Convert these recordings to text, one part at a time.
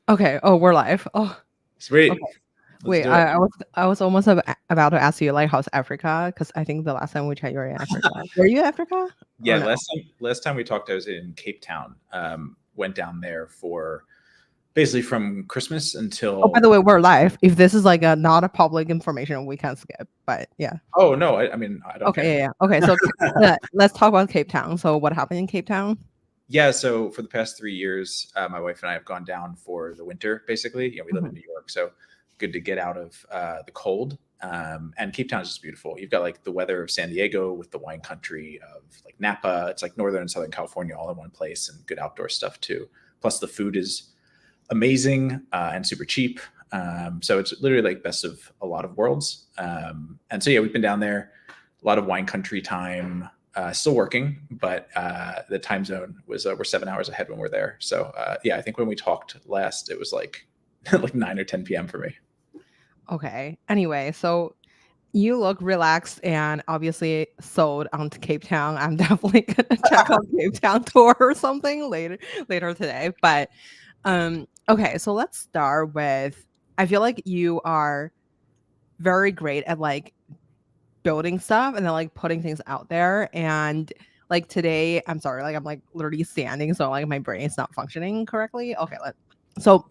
Okay. Oh, we're live. Oh, Sweet. okay. Let's Wait, do it. I was almost about to ask you like how's Africa? Because I think the last time we chatted, you were in Africa. Were you in Africa Yeah, or no? last time we talked, I was in Cape Town. Went down there for basically from Christmas Oh, by until. the way, we're live. If this is like a not a public information, we can skip. But yeah. Oh no, I mean I don't Okay. care. Yeah. Yeah. Okay. So let's talk about Cape Town. So what happened in Cape Town? Yeah, so for the past 3 years, my wife and I have gone down for the winter. Basically, we live in Mhm. New York, so good to get out of the cold. And Cape Town is just beautiful. You've got like the weather of San Diego with the wine country of like Napa. It's like northern and southern California all in one place, and good outdoor stuff too. Plus, the food is amazing and super cheap. So it's literally like best of a lot of worlds. And so yeah, we've been down there, a lot of wine country time. Still working, but the time zone was we're 7 hours ahead when we're there. So yeah, I think when we talked last, it was like like 9 or 10 p.m. for me. Okay. Anyway, so you look relaxed and obviously sold onto Cape Town. I'm definitely gonna check out Cape Town tour or something later today. But okay, so let's start with I feel like you are very great at like building stuff and then like putting things out there. And like today, I'm sorry, like I'm like literally standing, so like my brain is not functioning correctly. Okay, so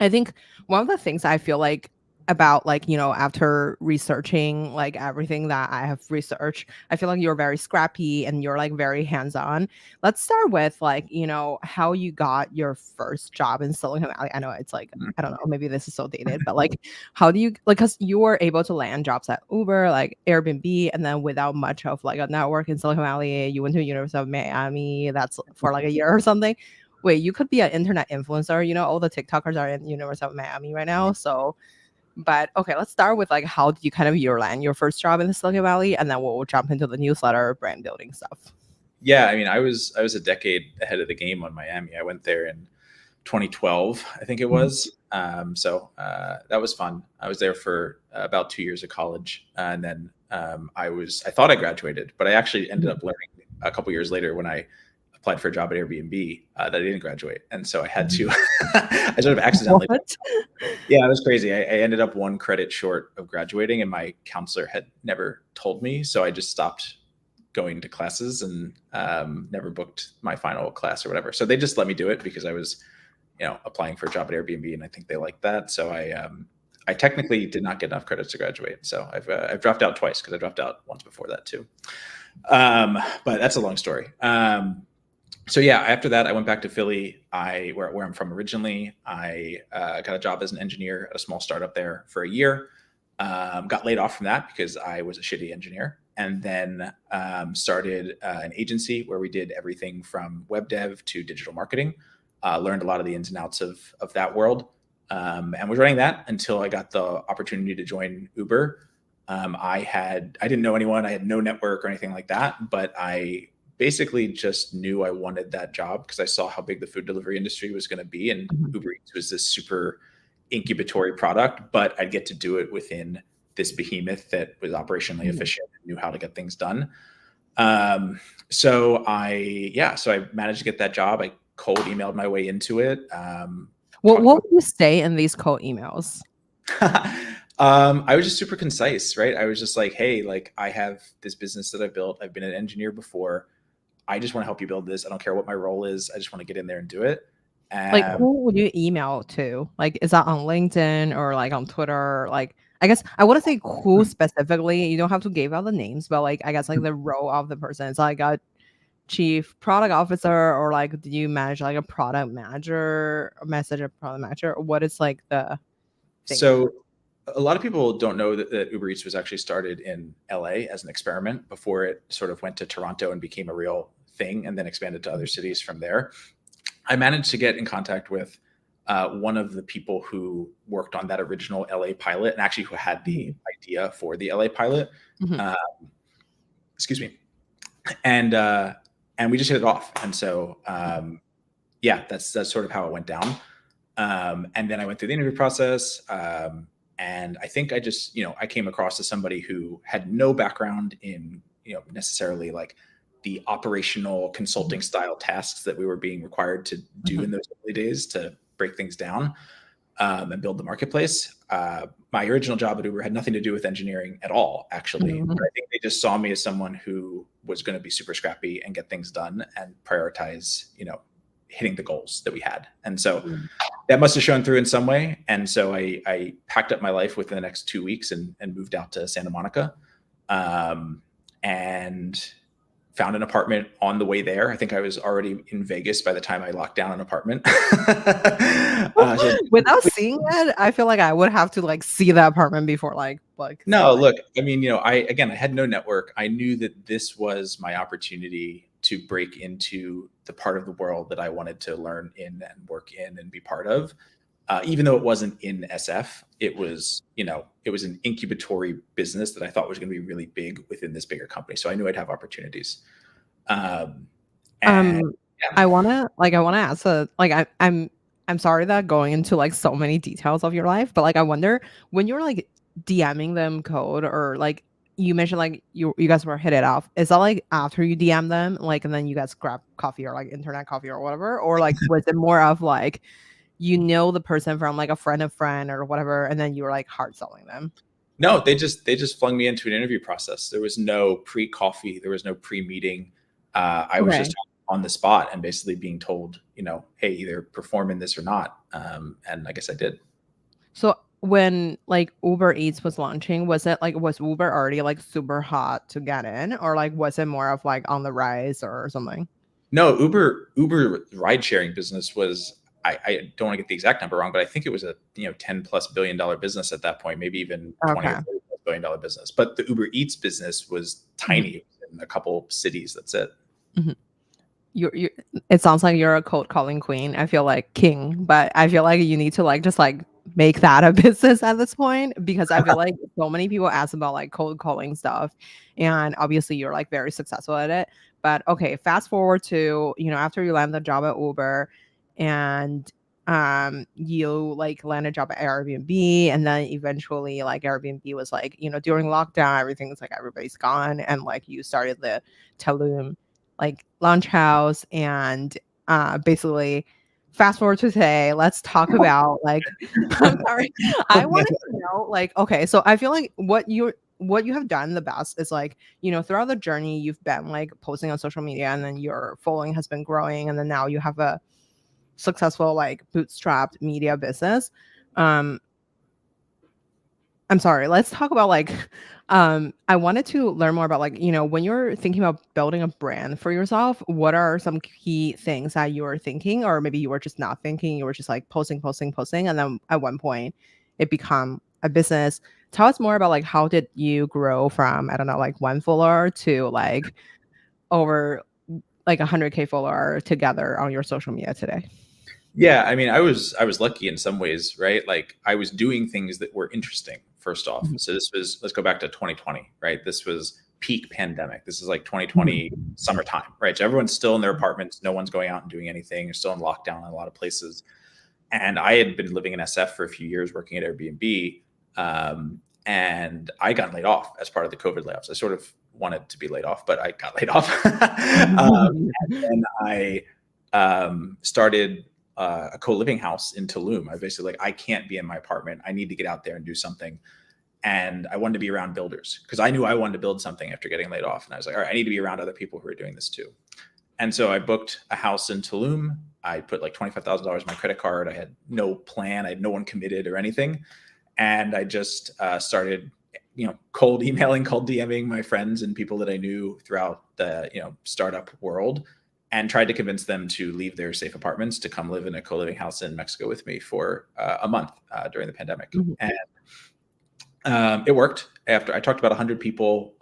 I think one of the things I feel like about like, after researching like everything that I have researched, I feel like you're very scrappy and you're like very hands-on. Let's start with like, how you got your first job in Silicon Valley. I know it's like, I don't know, maybe this is so dated, but like how do you like because you were able to land jobs at Uber, like Airbnb, and then without much of like a network in Silicon Valley, you went to University of Miami, that's for like a year or something. Wait, you could be an internet influencer. You know, all the TikTokers are in University of Miami right now. So, but okay, let's start with like how did you kind of your land your first job in the Silicon Valley, and then we'll jump into the newsletter brand building stuff. Yeah, I mean, I was a decade ahead of the game on Miami. I went there in 2012, I think it Mhm. was. So that was fun. I was there for about 2 years of college, and then I thought I graduated, but I actually ended Mhm. up learning a couple years later when I applied for a job at Airbnb that I didn't graduate, and so I had to. Mhm. I sort of accidentally. What? Yeah, it was crazy. I ended up one credit short of graduating, and my counselor had never told me, so I just stopped going to classes and never booked my final class or whatever. So they just let me do it because I was, applying for a job at Airbnb, and I think they liked that. So I technically did not get enough credits to graduate. So I've dropped out twice because I dropped out once before that too. But that's a long story. So yeah, after that, I went back to Philly. Where I'm from originally. I got a job as an engineer at a small startup there for a year. Got laid off from that because I was a shitty engineer, and then started an agency where we did everything from web dev to digital marketing. Learned a lot of the ins and outs of that world, and was running that until I got the opportunity to join Uber. I didn't know anyone, I had no network or anything like that, but I basically just knew I wanted that job because I saw how big the food delivery industry was going to be, and Mhm. Uber Eats was this super incubatory product, but I'd get to do it within this behemoth that was operationally Mhm. efficient and knew how to get things done. Um, so I managed to get that job. I cold emailed my way into it. What Talked what with would you say in these cold emails? I was just super concise, right? I was just like, hey, like I have this business that I've built. I've been an engineer before. I just want to help you build this. I don't care what my role is. I just want to get in there and do it. Like, Um, who would you email to? Like, is that on LinkedIn or like on Twitter? Like, I guess I wouldn't say who specifically. You don't have to give out the names, but like, I guess like the role of the person. It's like a chief product officer, or like, do you manage like a product manager, or message a product manager, or what is like the thing there? so a lot of people don't know that Uber Eats was actually started in LA as an experiment before it sort of went to Toronto and became a real thing and then expanded to other cities from there. I managed to get in contact with one of the people who worked on that original LA pilot and actually who had the Mhm. idea for the LA pilot. Mhm. Uh, excuse me. And we just hit it off. And so yeah, that's sort of how it went down. And then I went through the interview process. And I think I just, I came across as somebody who had no background in, necessarily like the operational Mhm. consulting style tasks that we were being required to do Mhm. in those early days to break things down and build the marketplace. My original job at Uber had nothing to do with engineering at all, actually. Mhm. But I think they just saw me as someone who was going to be super scrappy and get things done and prioritize, hitting the goals that we had. And so that must have shown through in some way. And so I packed up my life within the next 2 weeks and moved out to Santa Monica, and found an apartment on the way there. I think I was already in Vegas by the time I locked down an apartment. Without seeing it, I feel like I would have to like see the apartment before no, look, I mean, I had no network. I knew that this was my opportunity to break into the part of the world that I wanted to learn in and work in and be part of. Even though it wasn't in SF, it was, it was an incubatory business that I thought was going to be really big within this bigger company. So I knew I'd have opportunities. And I wanna ask I'm sorry that going into like so many details of your life, but like I wonder when you're like DMing them code or like you mentioned like you guys were hit it off. Is that like after you DM them, like and then you guys grab coffee or like internet coffee or whatever? Or like was it more of like the person from like a friend of friend or whatever, and then you were like hard selling them? No, they just flung me into an interview process. There was no pre-coffee, there was no pre-meeting. I was just on the spot and basically being told, hey, either perform in this or not. And I guess I did. So when like Uber Eats was launching, was Uber already like super hot to get in, or like was it more of like on the rise or something? No, Uber ride sharing business was, I don't want to get the exact number wrong, but I think it was a $10+ billion business at that point, maybe even 20 or $30+ billion business. But the Uber Eats business was tiny in a couple cities. That's it. Mm-hmm. You it sounds like you're a cold calling queen. I feel like king, but I feel like you need to like just like make that a business at this point, because I feel like so many people ask about like cold calling stuff, and obviously you're like very successful at it. But okay, fast forward to after you land the job at Uber, and you like land a job at Airbnb, and then eventually like Airbnb was like during lockdown everything's like everybody's gone, and like you started the Tulum like launch house, and basically fast forward to today, let's talk about like I'm sorry. I wanted to know like okay, so I feel like what you have done the best is like throughout the journey you've been like posting on social media, and then your following has been growing, and then now you have a successful like bootstrapped media business. um I'm sorry, let's talk about like I wanted to learn more about like when you're thinking about building a brand for yourself, what are some key things that you're thinking, or maybe you were just not thinking, you were just like posting, and then at one point it become a business. Tell us more about like how did you grow from, I don't know, like one follower to like over like 100K follower together on your social media today? Yeah, I mean, I was lucky in some ways, right? Like I was doing things that were interesting. First off, so this was, let's go back to 2020, right? This was peak pandemic. This is like 2020 summertime, right? So everyone's still in their apartments. No one's going out and doing anything. You're still in lockdown in a lot of places. And I had been living in SF for a few years, working at Airbnb, and I got laid off as part of the COVID layoffs. I sort of wanted to be laid off, but I got laid off. And I started a co-living house in Tulum. I basically like, I can't be in my apartment. I need to get out there and do something. And I wanted to be around builders because I knew I wanted to build something after getting laid off. And I was like, all right, I need to be around other people who are doing this too. And so I booked a house in Tulum. I put like $25,000 on my credit card. I had no plan. I had no one committed or anything. And I just started, cold emailing, cold DMing my friends and people that I knew throughout the, startup world, and tried to convince them to leave their safe apartments to come live in a co-living house in Mexico with me for a month during the pandemic. And it worked. After I talked about 100 people,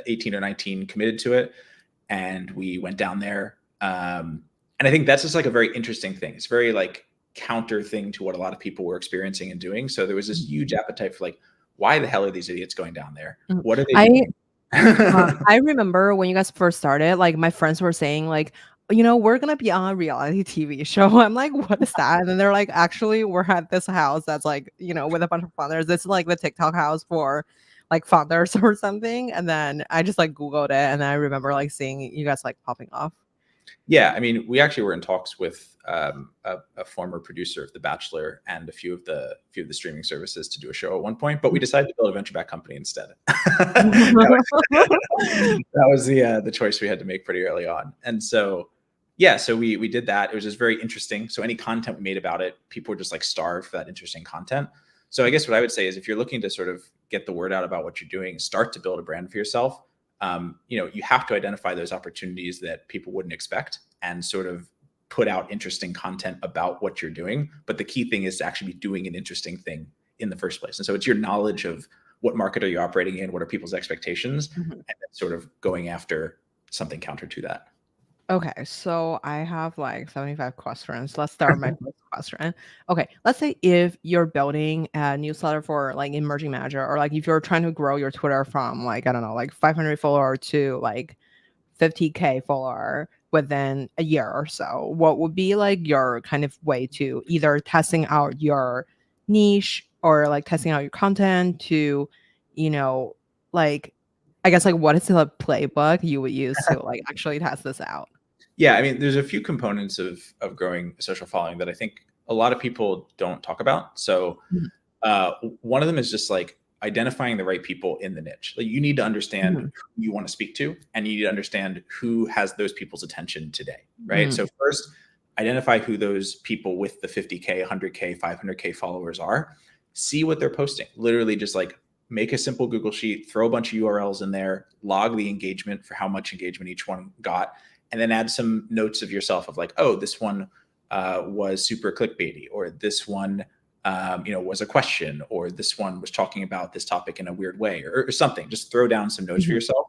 18 or 19 committed to it, and we went down there. And I think that's just like a very interesting thing. It's very like counter thing to what a lot of people were experiencing and doing. So there was this huge appetite for like, why the hell are these idiots going down there? What are they doing? I remember when you guys first started, like my friends were saying like, we're gonna be on a reality TV show. I'm like, what is that? And then they're like, actually, we're at this house that's like, with a bunch of founders. This is like the TikTok house for like founders or something. And then I just like Googled it, and I remember like seeing you guys like popping off. Yeah, I mean, we actually were in talks with a former producer of The Bachelor and a few of the streaming services to do a show at one point, but we decided to build a venture-backed company instead. That was the choice we had to make pretty early on. And so, yeah, so we did that. It was just very interesting. So any content we made about it, people were just like starved for that interesting content. So I guess what I would say is if you're looking to sort of get the word out about what you're doing, start to build a brand for yourself. You have to identify those opportunities that people wouldn't expect and sort of put out interesting content about what you're doing. But the key thing is to actually be doing an interesting thing in the first place. And so it's your knowledge of what market are you operating in, what are people's expectations, Mhm. and then sort of going after something counter to that. Okay, so I have like 75 questions. Let's start with my first question. Okay, let's say if you're building a newsletter for like emerging manager, or like if you're trying to grow your Twitter from like, I don't know, like 500 follower to like 50K follower within a year or so, what would be like your kind of way to either testing out your niche or like testing out your content to, you know, like, I guess like what is the playbook you would use to like actually test this out? Yeah, I mean, there's a few components of growing a social following that I think a lot of people don't talk about. So Mhm, one of them is just like identifying the right people in the niche. Like you need to understand mhm, who you want to speak to, and you need to understand who has those people's attention today, right? So mhm, first, identify who those people with the 50K, 100K, 500K followers are. See what they're posting. Literally, just like make a simple Google sheet, throw a bunch of URLs in there, log the engagement for how much engagement each one got, and then add some notes of yourself of like, oh, this one was super clickbaity, or this one was a question, or this one was talking about this topic in a weird way, or something. Just throw down some notes for mhm. yourself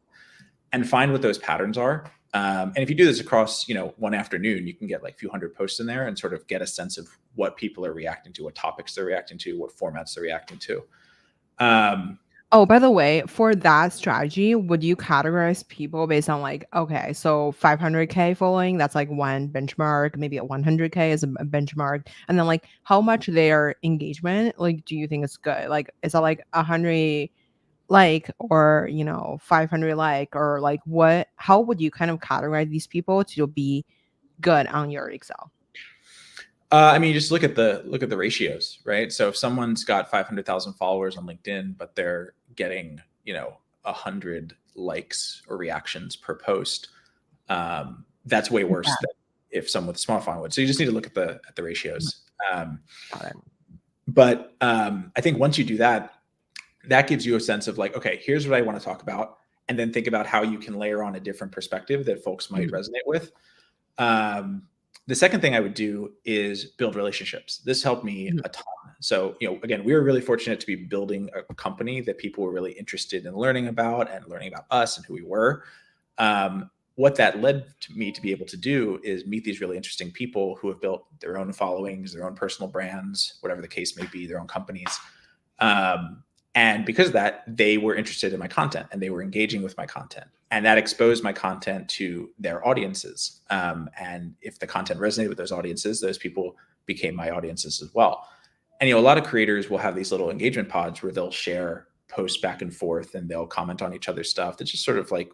and find what those patterns are. And if you do this across, one afternoon, you can get like a few hundred posts in there and sort of get a sense of what people are reacting to, what topics they're reacting to, what formats they're reacting to. Um, Oh, by the way, for that strategy, would you categorize people based on like, okay, so 500K following, that's like one benchmark, maybe a 100K is a benchmark, and then like how much their engagement, like, do you think is good? Like, is that like 100 like, or 500 like, or like what? How would you kind of categorize these people to be good on your Excel? I mean, just look at the ratios, right? So if someone's got 500,000 followers on LinkedIn, but they're getting 100 likes or reactions per post, that's way Yeah. worse than if someone with a small following would. So you just need to look at the Mhm. ratios. Got it. But I think once you do that, that gives you a sense of like, okay, here's what I want to talk about, and then think about how you can layer on a different perspective that folks might Mhm. resonate with. Um, the second thing I would do is build relationships. This helped me Mhm. a ton. So, again, we were really fortunate to be building a company that people were really interested in learning about and learning about us and who we were. What that led to me to be able to do is meet these really interesting people who have built their own followings, their own personal brands, whatever the case may be, their own companies. Um, and because of that, they were interested in my content and they were engaging with my content. And that exposed my content to their audiences. And if the content resonated with those audiences, those people became my audiences as well. And a lot of creators will have these little engagement pods where they'll share posts back and forth and they'll comment on each other's stuff. That's just sort of like,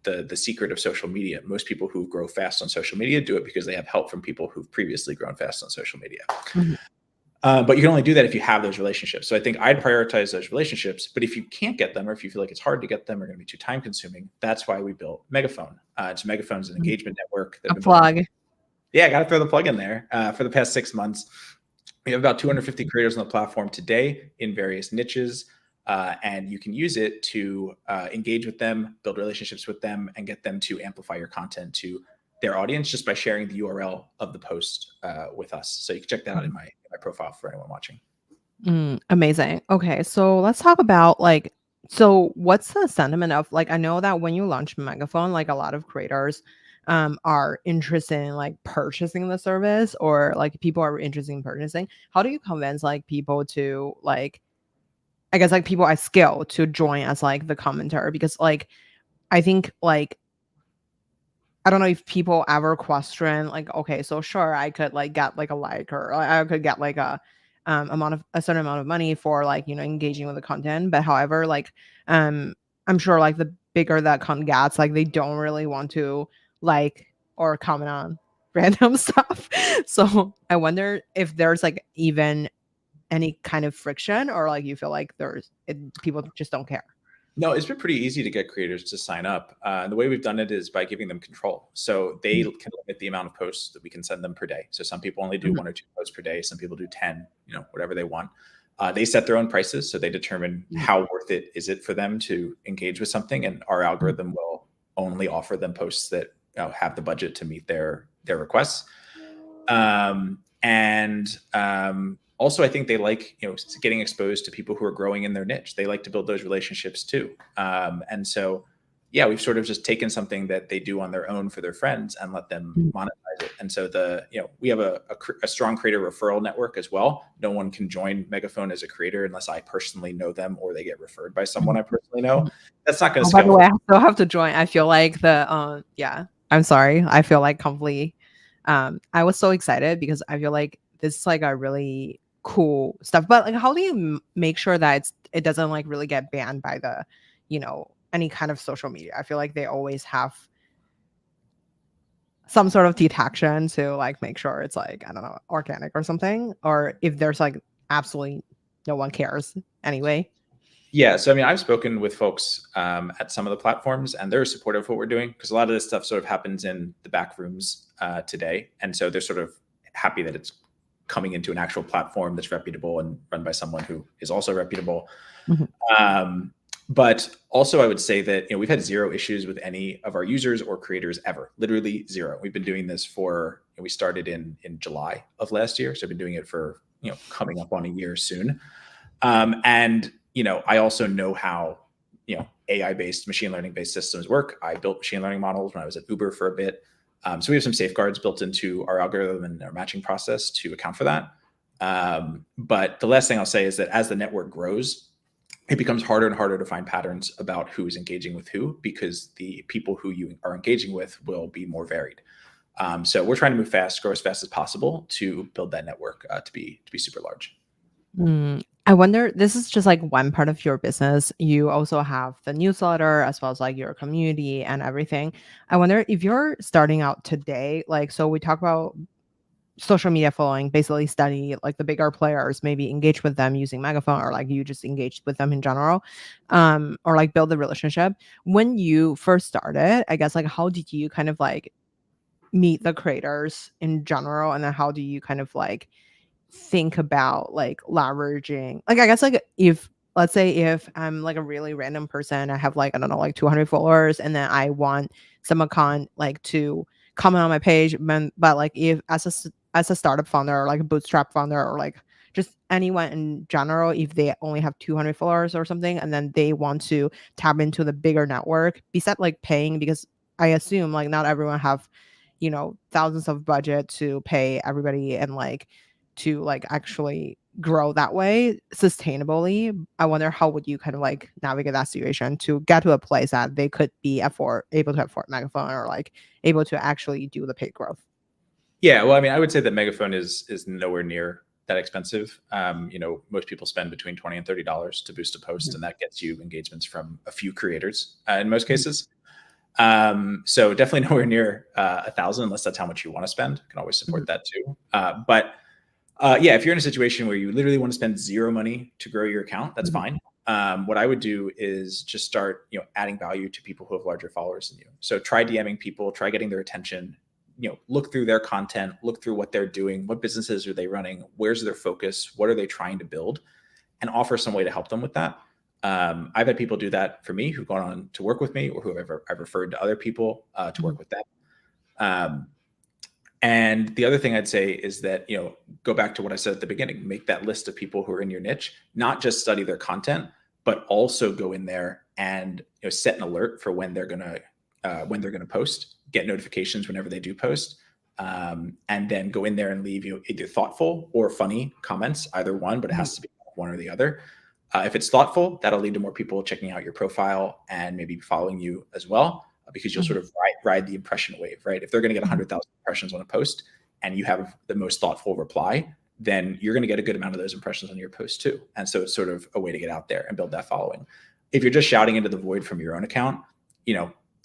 the secret of social media. Most people who grow fast on social media do it because they have help from people who've previously grown fast on social media. Mhm. But you can only do that if you have those relationships. So I think I'd prioritize those relationships. But if you can't get them, or if you feel like it's hard to get them, or going to be too time consuming, that's why we built Megaphone. So Megaphone's an Mhm. engagement network that A I've been building. plug. Yeah, I got to throw the plug in there. For the past 6 months, we have about 250 creators on the platform today in various niches. And you can use it to engage with them, build relationships with them, and get them to amplify your content to their audience just by sharing the URL of the post with us. So you can check that out in my profile for anyone watching. Amazing. Okay, so let's talk about like, so what's the sentiment of like, I know that when you launch Megaphone, like a lot of creators are interested in like purchasing the service, or like people are interested in purchasing. How do you convince like people to like, I guess like people at scale to join as like the commenter? Because like I think like I don't know if people ever question like, okay, so sure, I could like get like a like, or I could get like amount of a certain amount of money for like engaging with the content. But however, like I'm sure like the bigger that content gets, like they don't really want to like. or comment on random stuff. So I wonder if there's like even any kind of friction, or like you feel like people just don't care. No, it's been pretty easy to get creators to sign up. And the way we've done it is by giving them control. So they Mhm. can limit the amount of posts that we can send them per day. So some people only do Mhm. 1 or 2 posts per day. Some people do 10, whatever they want. They set their own prices. So they determine Mhm. how worth it is it for them to engage with something. And our Mhm. algorithm will only offer them posts that have the budget to meet their requests. And also, I think they like getting exposed to people who are growing in their niche. They like to build those relationships too. And so, yeah, we've sort of just taken something that they do on their own for their friends and let them Mhm. monetize it. And so we have a strong creator referral network as well. No one can join Megaphone as a creator unless I personally know them or they get referred by someone I personally know. Mhm. That's not going to Oh, by scale the for. way, I still have to join. I feel like yeah, I'm sorry. I feel like completely, I was so excited because I feel like this is like a really cool stuff. But like, how do you make sure that it doesn't like really get banned by any kind of social media? I feel like they always have some sort of detection to like make sure it's like, I don't know, organic or something, or if there's like absolutely no one cares anyway. Yeah, so I mean, I've spoken with folks at some of the platforms, and they're supportive of what we're doing because a lot of this stuff sort of happens in the back rooms today, and so they're sort of happy that it's coming into an actual platform that's reputable and run by someone who is also reputable. Mhm. Um, but also, I would say that we've had zero issues with any of our users or creators ever. Literally zero. We've been doing this for we started in July of last year, so I've been doing it for coming up on a year soon. And I also know how AI-based, machine learning-based systems work. I built machine learning models when I was at Uber for a bit. So we have some safeguards built into our algorithm and our matching process to account for that. But the last thing I'll say is that as the network grows, it becomes harder and harder to find patterns about who is engaging with who because the people who you are engaging with will be more varied. So we're trying to move fast, grow as fast as possible to build that network to be super large. I wonder, this is just like one part of your business. You also have the newsletter as well as like your community and everything. I wonder if you're starting out today, like, so we talk about social media following, basically study like the bigger players, maybe engage with them using Megaphone, or like you just engage with them in general, or like build the relationship. When you first started, I guess, like, how did you kind of like meet the creators in general? And then how do you kind of like think about like leveraging, like, I guess, like, if let's say if I'm like a really random person, I have like, I don't know, like 200 followers, and then I want some account like to comment on my page, but like if as a startup founder, or like a bootstrap founder, or like just anyone in general, if they only have 200 followers or something, and then they want to tap into the bigger network, besides like paying, because I assume like not everyone have thousands of budget to pay everybody and like to like actually grow that way sustainably. I wonder how would you kind of like navigate that situation to get to a place that they could be able to afford Megaphone, or like able to actually do the paid growth. Yeah, well, I mean, I would say that Megaphone is nowhere near that expensive. Most people spend between $20 and $30 to boost a post, Mhm. and that gets you engagements from a few creators in most Mhm. cases. So definitely nowhere near 1,000, unless that's how much you want to spend. You can always support Mhm. that too. But yeah, if you're in a situation where you literally want to spend zero money to grow your account, that's Mhm. fine. What I would do is just start, adding value to people who have larger followers than you. So try DMing people, try getting their attention. Look through their content, look through what they're doing, what businesses are they running, where's their focus, what are they trying to build, and offer some way to help them with that. I've had people do that for me who've gone on to work with me, or who I've referred to other people to Mhm. work with them. Um, and the other thing I'd say is that, go back to what I said at the beginning, make that list of people who are in your niche, not just study their content, but also go in there and set an alert for when they're gonna post, get notifications whenever they do post, and then go in there and leave either thoughtful or funny comments, either one, but it Mhm. has to be one or the other. If it's thoughtful, that'll lead to more people checking out your profile and maybe following you as well, because you'll Mhm. sort of ride the impression wave, right? If they're going to get Mhm. 100,000 impressions on a post and you have the most thoughtful reply, then you're going to get a good amount of those impressions on your post too. And so it's sort of a way to get out there and build that following. If you're just shouting into the void from your own account,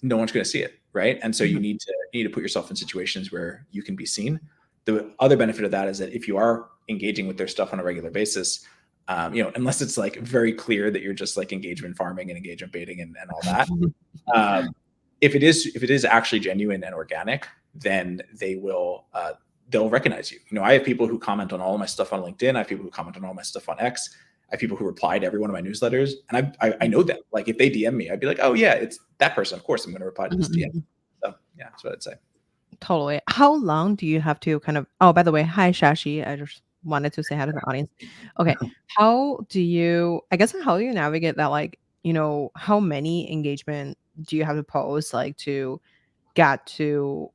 no one's going to see it, right? And so Mhm. you need to put yourself in situations where you can be seen. The other benefit of that is that if you are engaging with their stuff on a regular basis, unless it's like very clear that you're just like engagement farming and engagement baiting and all that, um, if it is actually genuine and organic, then they'll recognize you. I have people who comment on all of my stuff on LinkedIn. I have people who comment on all my stuff on X. I have people who reply to every one of my newsletters, and I know them. Like if they DM me, I'd be like, oh yeah, it's that person. Of course, I'm going to reply to this DM. Mhm. So yeah, that's what I'd say. Totally. How long do you have to kind of oh, by the way, hi, Shashi. I just wanted to say hi to the audience. Okay. How do you navigate that, like, how many engagement do you have to post, like, to to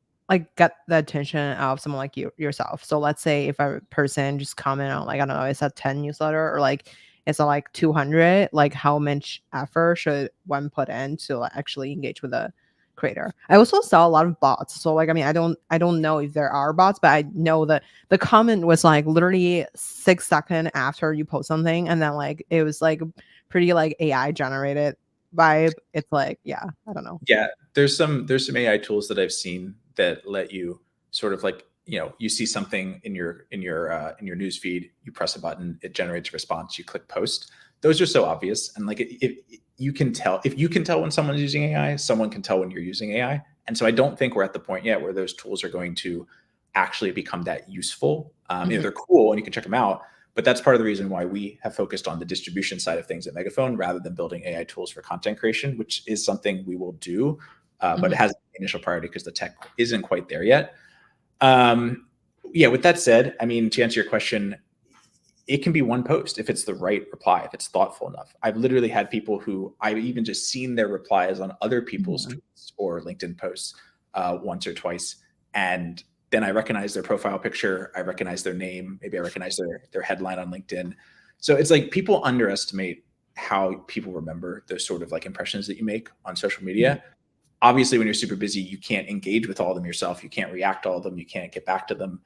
get the attention of someone like yourself? So let's say if a person just comment on, like, I don't know, it's a 10 newsletter, or like it's a like 200, like how much effort should one put in to, like, actually engage with a creator? I also saw a lot of bots. So, like, I mean, I don't know if there are bots, but I know that the comment was like literally 6 seconds after you post something, and then like it was like pretty like AI generated vibe. It's like, yeah, I don't know. Yeah, there's some AI tools that I've seen that let you sort of like, you see something in your news feed, you press a button, it generates a response, you click post. Those are so obvious, and like if you can tell when someone's using AI, someone can tell when you're using AI. And so I don't think we're at the point yet where those tools are going to actually become that useful. Mhm, They're cool and you can check them out, but that's part of the reason why we have focused on the distribution side of things at Megaphone rather than building AI tools for content creation, which is something we will do, but it mhm, has initial priority because the tech isn't quite there yet. Um, yeah, with that said, I mean, to answer your question, it can be one post if it's the right reply, if it's thoughtful enough. I've literally had people who I've even just seen their replies on other people's mhm. tweets or LinkedIn posts once or twice, and then I recognize their profile picture, I recognize their name, maybe I recognize their headline on LinkedIn. So it's like people underestimate how people remember those sort of like impressions that you make on social Mhm, media. Obviously, when you're super busy, you can't engage with all of them yourself. You can't react to all of them. You can't get back to them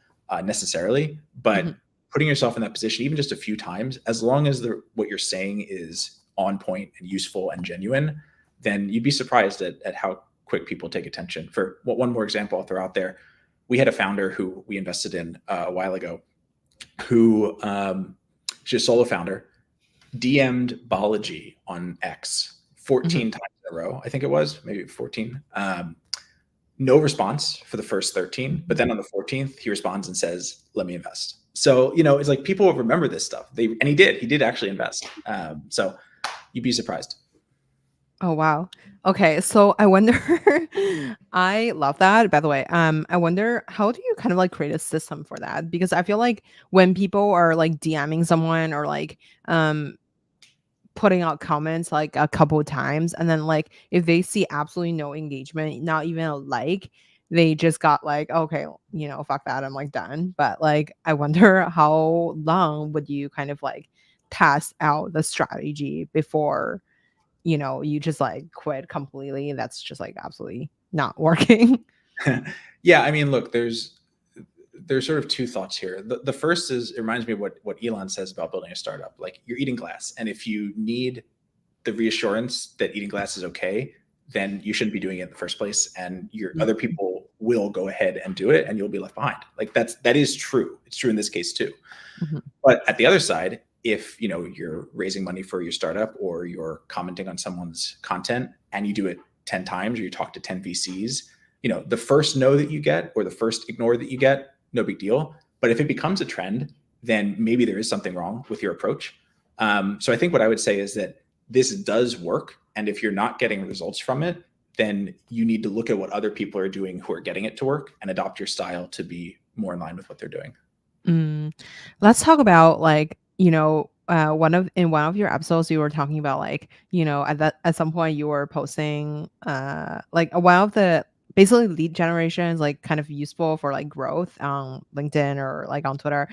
necessarily. mhm. But putting yourself in that position, even just a few times, as long as what you're saying is on point and useful and genuine, then you'd be surprised at how quick people take attention. For one more example, I'll throw out there. We had a founder who we invested in a while ago, who she's a solo founder, DM'd Balaji on X Mhm. 14 times in a row. I think it was maybe 14. No response for the first 13, but Mhm. then on the 14th, he responds and says, "Let me invest." So, it's like people remember this stuff. And he did actually invest. So you'd be surprised. Oh, wow. Okay, so I wonder I love that, by the way. I wonder, how do you kind of like create a system for that? Because I feel like when people are like DMing someone, or like putting out comments like a couple of times, and then like if they see absolutely no engagement, not even a like, they just got like, okay, fuck that, I'm like done. But like I wonder how long would you kind of like test out the strategy before you just like quit completely. That's just like absolutely not working. Yeah, I mean, look, there's sort of two thoughts here. The first is it reminds me of what Elon says about building a startup. Like you're eating glass, and if you need the reassurance that eating glass is okay, then you shouldn't be doing it in the first place. And your Mhm, other people will go ahead and do it, and you'll be left behind. Like that is true. It's true in this case too. mhm, But at the other side, if you're raising money for your startup or you're commenting on someone's content and you do it 10 times or you talk to 10 VCs, the first no that you get or the first ignore that you get, no big deal. But if it becomes a trend, then maybe there is something wrong with your approach. So I think what I would say is that this does work. And if you're not getting results from it, then you need to look at what other people are doing who are getting it to work and adopt your style to be more in line with what they're doing. mm. Let's talk about like, one of your episodes you were talking about, like, at some point you were posting like a one of the basically lead generation is like kind of useful for like growth on LinkedIn or like on Twitter.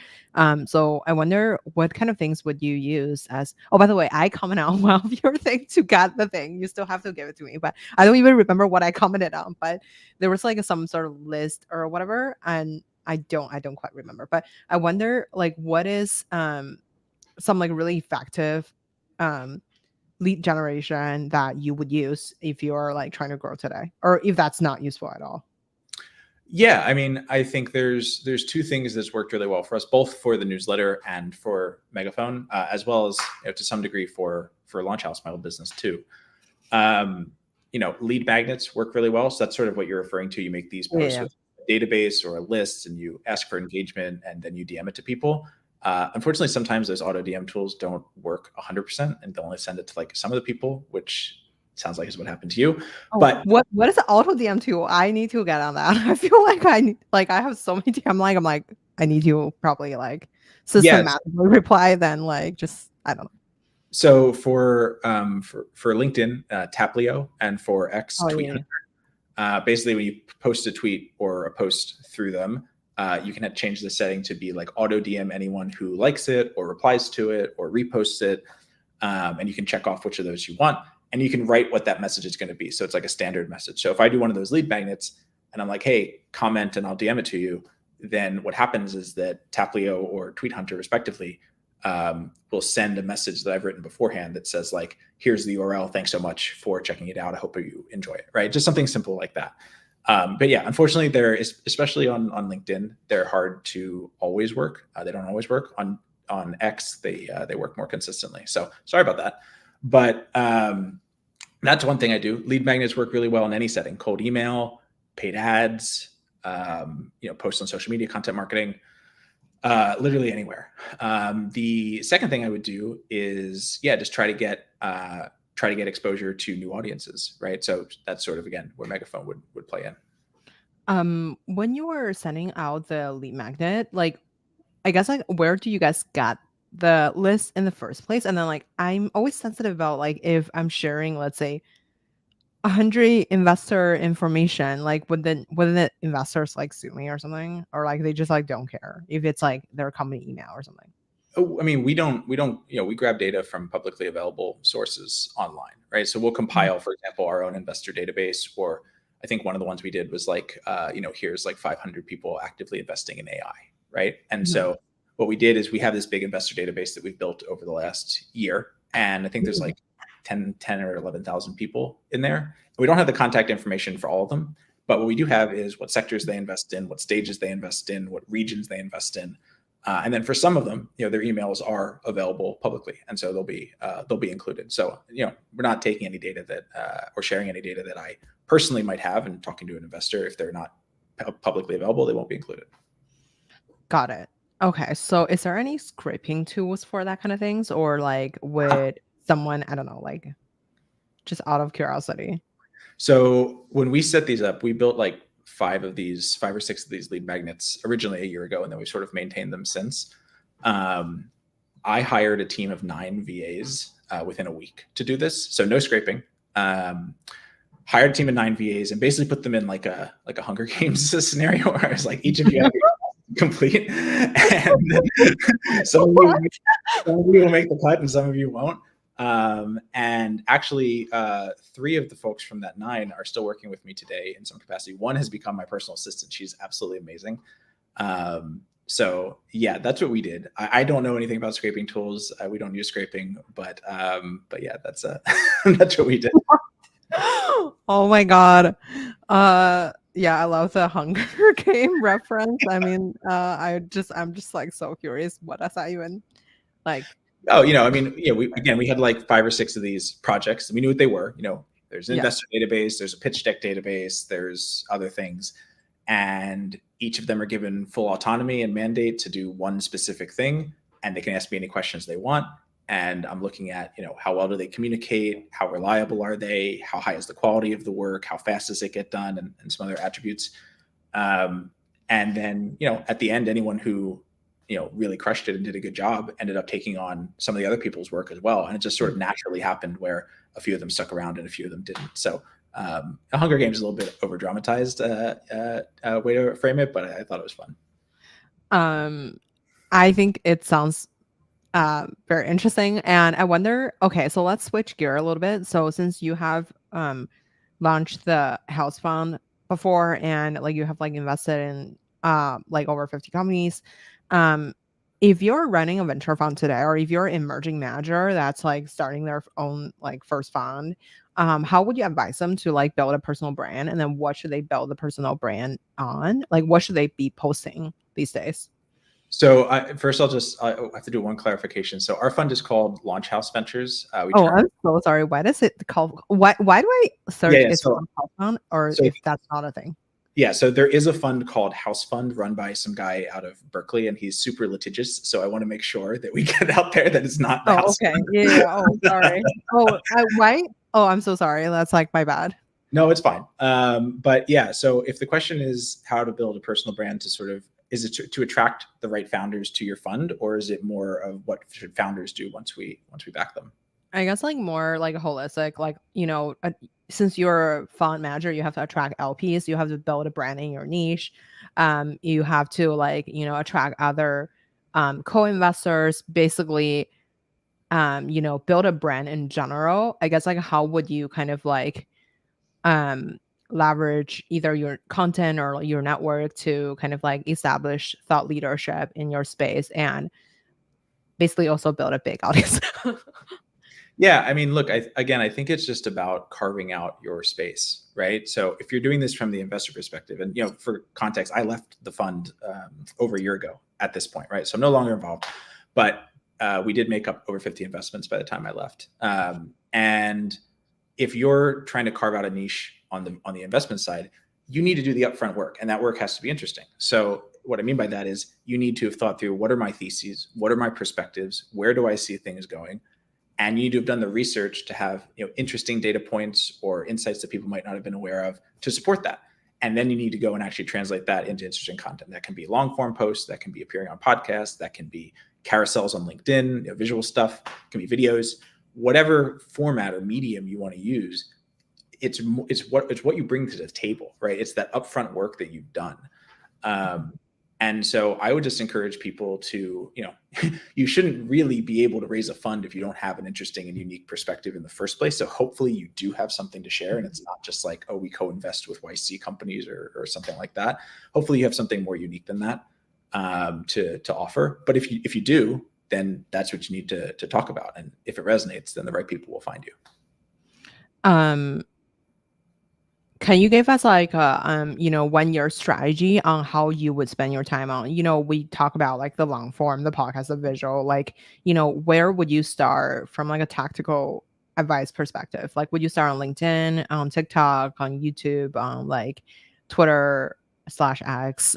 So I wonder what kind of things would you use as, oh, by the way, I commented on one of your things to get the thing. You still have to give it to me, but I don't even remember what I commented on. But there was like some sort of list or whatever, and I don't quite remember. But I wonder like what is some like really effective um lead generation that you would use if you're like trying to grow today, or if that's not useful at all? Yeah, I mean, I think there's two things that's worked really well for us, both for the newsletter and for Megaphone, as well as to some degree for Launch House, my old business too. Um, lead magnets work really well. So that's sort of what you're referring to. You make these posts Yeah. with a database or a list, and you ask for engagement, and then you DM it to people. Unfortunately, sometimes those auto DM tools don't work 100%, and they'll only send it to like some of the people, which sounds like is what happened to you. Oh, But what is the auto DM tool? I need to get on that. I feel like I need, like I have so many DM, like I'm like I need to probably like yes, systematically reply then like just I don't know. so for LinkedIn, Taplio, and for X, Oh Tweet yeah. basically when you post a tweet or a post through them, you can change the setting to be like auto DM anyone who likes it or replies to it or reposts it. And you can check off which of those you want. And you can write what that message is going to be. So it's like a standard message. So if I do one of those lead magnets and I'm like, hey, comment and I'll DM it to you, then what happens is that Taplio or Tweet Hunter, respectively, will send a message that I've written beforehand that says like, here's the URL. Thanks so much for checking it out. I hope you enjoy it, right? Just something simple like that. But yeah, unfortunately, there is, especially on LinkedIn, they're hard to always work. They don't always work. On X, they work more consistently. So sorry about that. But that's one thing I do. Lead magnets work really well in any setting: cold email, paid ads, posts on social media, content marketing. Literally anywhere. The second thing I would do is, just try to get exposure to new audiences, right? So that's sort of again where Megaphone would play in. When you were sending out the lead magnet, like I guess like where do you guys get the list in the first place? And then like I'm always sensitive about like if I'm sharing, let's say 100 investor information, like wouldn't the investors like sue me or something? Or like they just like don't care if it's like their company email or something. Oh, I mean, we don't, we grab data from publicly available sources online, right? So we'll Mhm. compile, for example, our own investor database, or I think one of the ones we did was like, here's like 500 people actively investing in AI, right? And Mhm. so what we did is we have this big investor database that we've built over the last year. And I think there's like 10 or 11,000 people in there. We don't have the contact information for all of them, but what we do have is what sectors they invest in, what stages they invest in, what regions they invest in. And then for some of them, their emails are available publicly, and so they'll be included. So we're not taking any data that or sharing any data that I personally might have, and talking to an investor. If they're not publicly available, they won't be included. Got it. Okay. So is there any scraping tools for that kind of things? Or like would someone, I don't know, like just out of curiosity? So when we set these up, we built like 5 or 6 of these lead magnets originally a year ago, and then we sort of maintained them since. I hired a team of 9 VAs within a week to do this. So no scraping. Hired a team of 9 VAs and basically put them in like a Hunger Games scenario where I was like, each of you have to complete, and some of you will make the cut and some of you won't. And actually, 3 of the folks from that 9 are still working with me today in some capacity. One has become my personal assistant. She's absolutely amazing. So yeah, that's what we did. I don't know anything about scraping tools. We don't use scraping, but yeah, that's that's what we did. Oh my god. Yeah, I love the Hunger Game reference. I mean, I'm just like so curious. What does that even like? Oh, I mean, we had like 5 or 6 of these projects. We knew what they were. There's an Yeah. investor database, there's a pitch deck database, there's other things, and each of them are given full autonomy and mandate to do one specific thing, and they can ask me any questions they want. And I'm looking at, how well do they communicate? How reliable are they? How high is the quality of the work? How fast does it get done? And some other attributes. And then, at the end, anyone who really crushed it and did a good job ended up taking on some of the other people's work as well. And it just sort of naturally happened where a few of them stuck around and a few of them didn't. So the Hunger Games is a little bit over dramatized way to frame it, but I thought it was fun. I think it sounds very interesting. And I wonder, okay, so let's switch gear a little bit. So since you have launched the house fund before and like you have like invested in like over 50 companies, um if you're running a venture fund today, or if you're an emerging manager that's like starting their own like first fund, how would you advise them to like build a personal brand? And then what should they build the personal brand on? Like what should they be posting these days? So first, I have to do one clarification. So our fund is called Launch House Ventures. We Oh, turn I'm so sorry. Why does it called? Why do I yeah, search yeah. it's on Peloton, or So if that's not a thing? yeah, so there is a fund called House Fund run by some guy out of Berkeley, and he's super litigious. So I want to make sure that we get out there that it's not the Oh, House okay. Fund. Yeah. Yeah. Oh, sorry. Oh, why? Oh, I'm so sorry. That's like my bad. No, it's fine. But yeah, so if the question is how to build a personal brand to sort of, is it to attract the right founders to your fund, or is it more of what should founders do once we back them? I guess like more like holistic, like, since you're a fund manager, you have to attract LPs, you have to build a brand in your niche. You have to like, attract other co-investors, basically, build a brand in general. I guess like how would you kind of like um leverage either your content or your network to kind of like establish thought leadership in your space and basically also build a big audience. Yeah, I mean, look, I think it's just about carving out your space, right? So if you're doing this from the investor perspective, and for context, I left the fund over a year ago at this point, right? So I'm no longer involved, but we did make up over 50 investments by the time I left. And if you're trying to carve out a niche on the investment side, you need to do the upfront work, and that work has to be interesting. So what I mean by that is you need to have thought through, what are my theses, what are my perspectives, where do I see things going, and you need to have done the research to have interesting data points or insights that people might not have been aware of to support that. And then you need to go and actually translate that into interesting content. That can be long form posts, that can be appearing on podcasts, that can be carousels on LinkedIn, visual stuff, it can be videos, whatever format or medium you want to use. It's what you bring to the table, right? It's that upfront work that you've done. And so I would just encourage people to, you shouldn't really be able to raise a fund if you don't have an interesting and unique perspective in the first place. So hopefully you do have something to share, and it's not just like, oh, we co-invest with YC companies or something like that. Hopefully you have something more unique than that to offer. But if you do, then that's what you need to talk about. And if it resonates, then the right people will find you. Can you give us like a 1 year strategy on how you would spend your time on? We talk about like the long form, the podcast, the visual, like, where would you start from like a tactical advice perspective? Like would you start on LinkedIn, on TikTok, on YouTube, on like Twitter/X?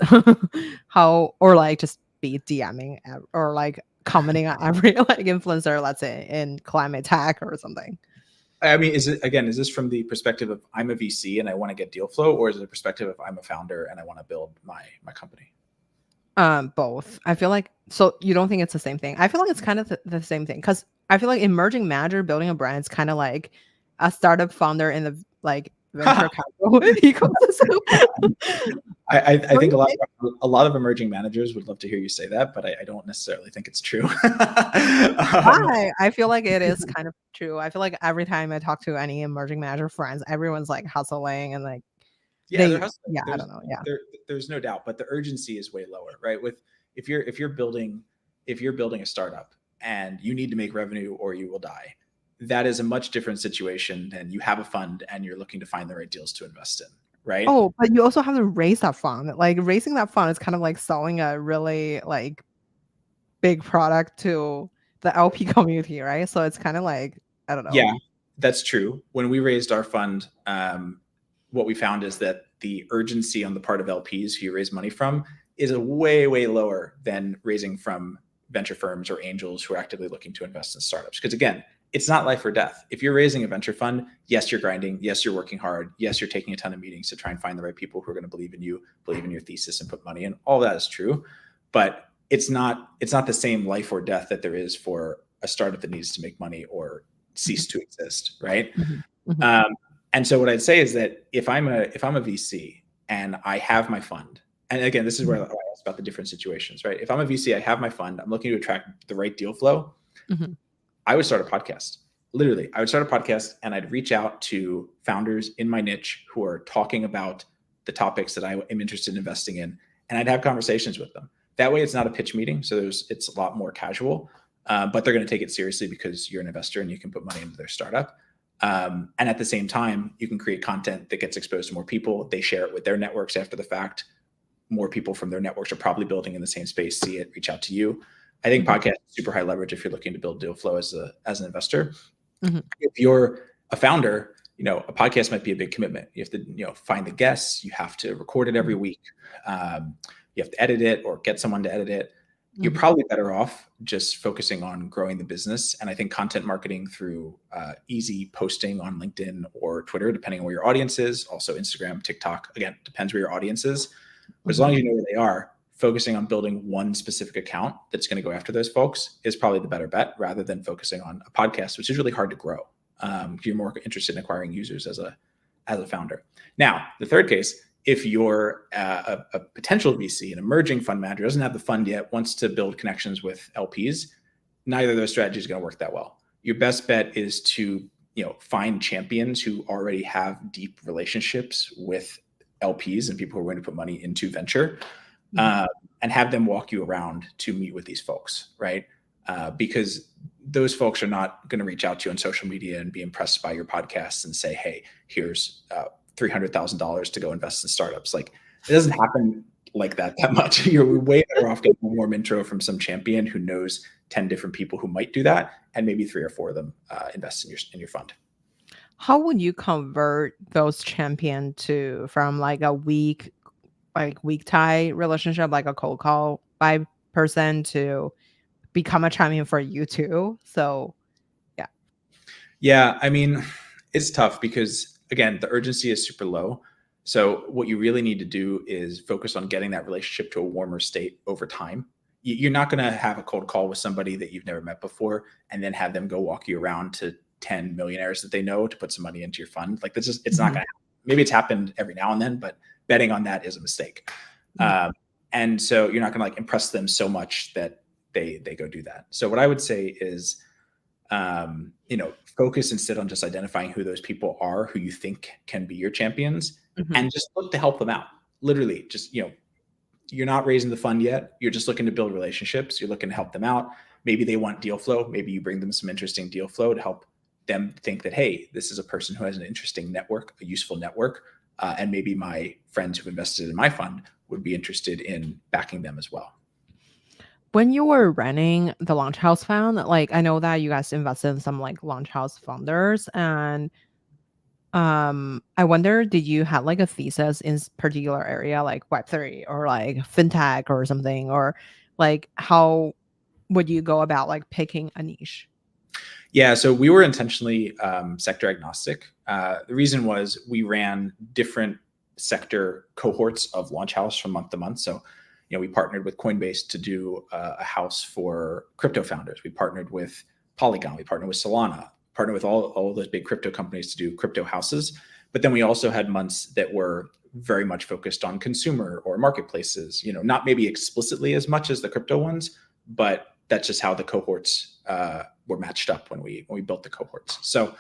How, or like just be DMing or like commenting on every like influencer, let's say in climate tech or something? I mean, is this from the perspective of I'm a VC and I want to get deal flow, or is it a perspective of I'm a founder and I want to build my company? Both. I feel like, so you don't think it's the same thing? I feel like it's kind of the same thing, because I feel like emerging manager building a brand is kind of like a startup founder in the like venture capital ecosystem. I Don't think you think? a lot of emerging managers would love to hear you say that, but I don't necessarily think it's true. Why? I feel like it is kind of true. I feel like every time I talk to any emerging manager friends, everyone's like hustling and like Yeah, they're hustling. yeah, I don't know. Yeah. There's no doubt, but the urgency is way lower, right? With if you're building a startup and you need to make revenue or you will die, that is a much different situation than you have a fund and you're looking to find the right deals to invest in, right? Oh, but you also have to raise that fund. Like raising that fund is kind of like selling a really like big product to the LP community, right? So it's kind of like, I don't know. Yeah, that's true. When we raised our fund, what we found is that the urgency on the part of LPs who you raise money from is a way, way lower than raising from venture firms or angels who are actively looking to invest in startups. Because again, it's not life or death. If you're raising a venture fund, yes, you're grinding. Yes, you're working hard. Yes, you're taking a ton of meetings to try and find the right people who are going to believe in you, believe in your thesis, and put money in. All that is true, but it's not the same life or death that there is for a startup that needs to make money or cease to exist, right? And so what I'd say is that if I'm a VC and I have my fund, and again, this is where I asked about the different situations, right? If I'm a VC, I have my fund, I'm looking to attract the right deal flow. I would start a podcast. Literally, I would start a podcast and I'd reach out to founders in my niche who are talking about the topics that I am interested in investing in, and I'd have conversations with them. That way, it's not a pitch meeting, so it's a lot more casual. But they're going to take it seriously because you're an investor and you can put money into their startup. And at the same time, you can create content that gets exposed to more people. They share it with their networks after the fact. More people from their networks are probably building in the same space, see it, reach out to you. I think podcast is super high leverage if you're looking to build deal flow as an investor. If you're a founder, a podcast might be a big commitment. You have to, find the guests. You have to record it every week. You have to edit it or get someone to edit it. You're probably better off just focusing on growing the business. And I think content marketing through easy posting on LinkedIn or Twitter, depending on where your audience is, also Instagram, TikTok, again, depends where your audience is. But as long as you know where they are, focusing on building one specific account that's going to go after those folks is probably the better bet rather than focusing on a podcast, which is really hard to grow. You're more interested in acquiring users as a founder. Now, the third case, if you're a potential VC, an emerging fund manager, doesn't have the fund yet, wants to build connections with LPs, neither of those strategies is going to work that well. Your best bet is to find champions who already have deep relationships with LPs and people who are going to put money into venture, and have them walk you around to meet with these folks, right? Because those folks are not going to reach out to you on social media and be impressed by your podcasts and say, hey, here's $300,000 to go invest in startups. Like, it doesn't happen like that much. You're way better off getting a warm intro from some champion who knows 10 different people who might do that, and maybe 3 or 4 of them invest in your fund. How would you convert those champion from like a weak tie relationship, like a cold call by person, to become a champion for you too? So yeah, I mean, it's tough because again, the urgency is super low. So what you really need to do is focus on getting that relationship to a warmer state over time. You're not going to have a cold call with somebody that you've never met before and then have them go walk you around to 10 millionaires that they know to put some money into your fund. Like, it's not going to happen. Maybe it's happened every now and then, but betting on that is a mistake. And so you're not going to impress them so much that they go do that. So what I would say is, focus instead on just identifying who those people are who you think can be your champions, and just look to help them out. Literally, just, you're not raising the fund yet. You're just looking to build relationships. You're looking to help them out. Maybe they want deal flow. Maybe you bring them some interesting deal flow to help them think that, hey, this is a person who has an interesting network, a useful network. And maybe my friends who've invested in my fund would be interested in backing them as well. When you were running the Launch House Fund, I know that you guys invested in some Launch House founders, and I wonder, did you have a thesis in particular area like Web3 or fintech or something, or how would you go about picking a niche? Yeah, so we were intentionally sector agnostic. The reason was we ran different sector cohorts of Launch House from month to month. So, we partnered with Coinbase to do a house for crypto founders. We partnered with Polygon. We partnered with Solana. Partnered with all those big crypto companies to do crypto houses. But then we also had months that were very much focused on consumer or marketplaces. Not maybe explicitly as much as the crypto ones, but that's just how the cohorts were matched up when we built the cohorts. So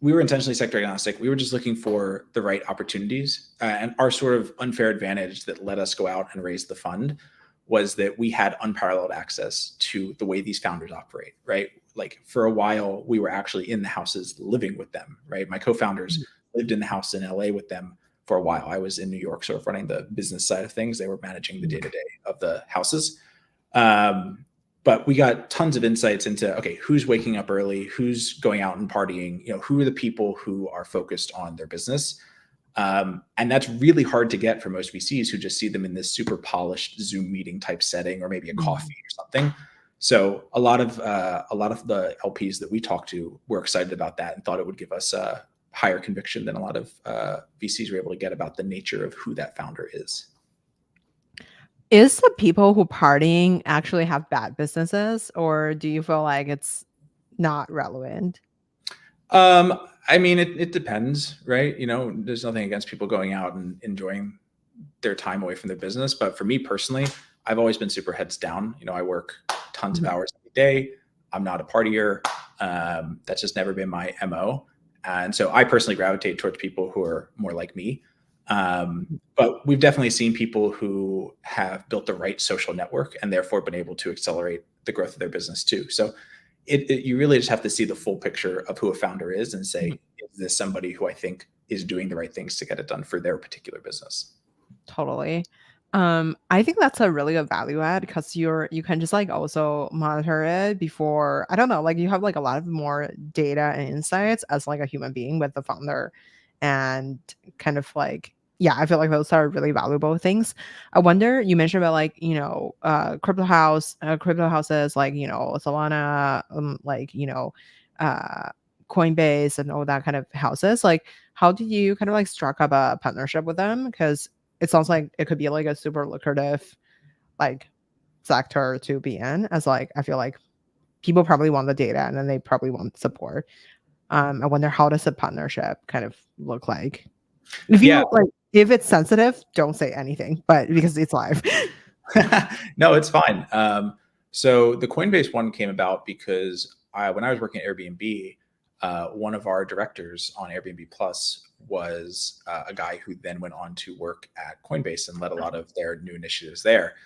we were intentionally sector agnostic. We were just looking for the right opportunities. And our sort of unfair advantage that let us go out and raise the fund was that we had unparalleled access to the way these founders operate, right? For a while, we were actually in the houses living with them, right? My co-founders lived in the house in LA with them for a while. I was in New York, sort of running the business side of things. They were managing the day-to-day of the houses. But we got tons of insights into, okay, who's waking up early, who's going out and partying, who are the people who are focused on their business. And that's really hard to get for most VCs who just see them in this super polished Zoom meeting type setting, or maybe a coffee or something. So a lot of the LPs that we talked to were excited about that and thought it would give us a higher conviction than a lot of VCs were able to get about the nature of who that founder is. Is the people who partying actually have bad businesses, or do you feel like it's not relevant? I mean, it depends, right? There's nothing against people going out and enjoying their time away from their business. But for me personally, I've always been super heads down. I work tons of hours every day. I'm not a partier. That's just never been my MO. And so I personally gravitate towards people who are more like me. But we've definitely seen people who have built the right social network and therefore been able to accelerate the growth of their business too. So you really just have to see the full picture of who a founder is and Mhm. say, is this somebody who I think is doing the right things to get it done for their particular business? Totally. I think that's a really good value add because you can just like also monitor it before, I don't know, like you have like a lot of more data and insights as like a human being with the founder, and kind of like, yeah, I feel like those are really valuable things. I wonder, you mentioned about like, crypto houses like, Solana, like, uh Coinbase and all that kind of houses. Like, how did you kind of like struck up a partnership with them? Because it sounds like it could be like a super lucrative like sector to be in, as like I feel like people probably want the data and then they probably want support. I wonder, how does a partnership kind of look like? If Yeah. you like, if it's sensitive, don't say anything, but because it's live. No, it's fine. So the Coinbase one came about because when I was working at Airbnb, one of our directors on Airbnb Plus was a guy who then went on to work at Coinbase and led a lot of their new initiatives there.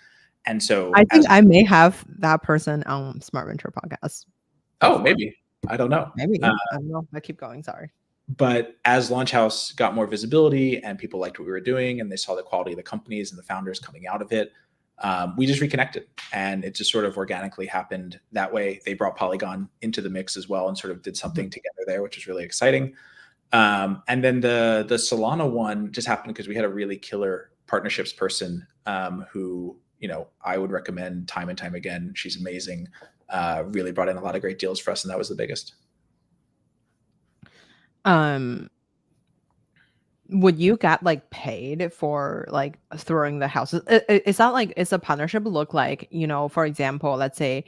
And so I think I may have that person on Smart Venture podcast before. maybe, I don't know. Maybe. I don't know. I keep going. Sorry. But as Launch House got more visibility and people liked what we were doing and they saw the quality of the companies and the founders coming out of it, we just reconnected, and it just sort of organically happened that way. They brought Polygon into the mix as well and sort of did something together there, which is really exciting. And then the Solana one just happened because we had a really killer partnerships person who, I would recommend time and time again. She's amazing. Really brought in a lot of great deals for us, and that was the biggest. Um, would you get like paid for like throwing the houses? Is that like, is a partnership look like, for example, let's say,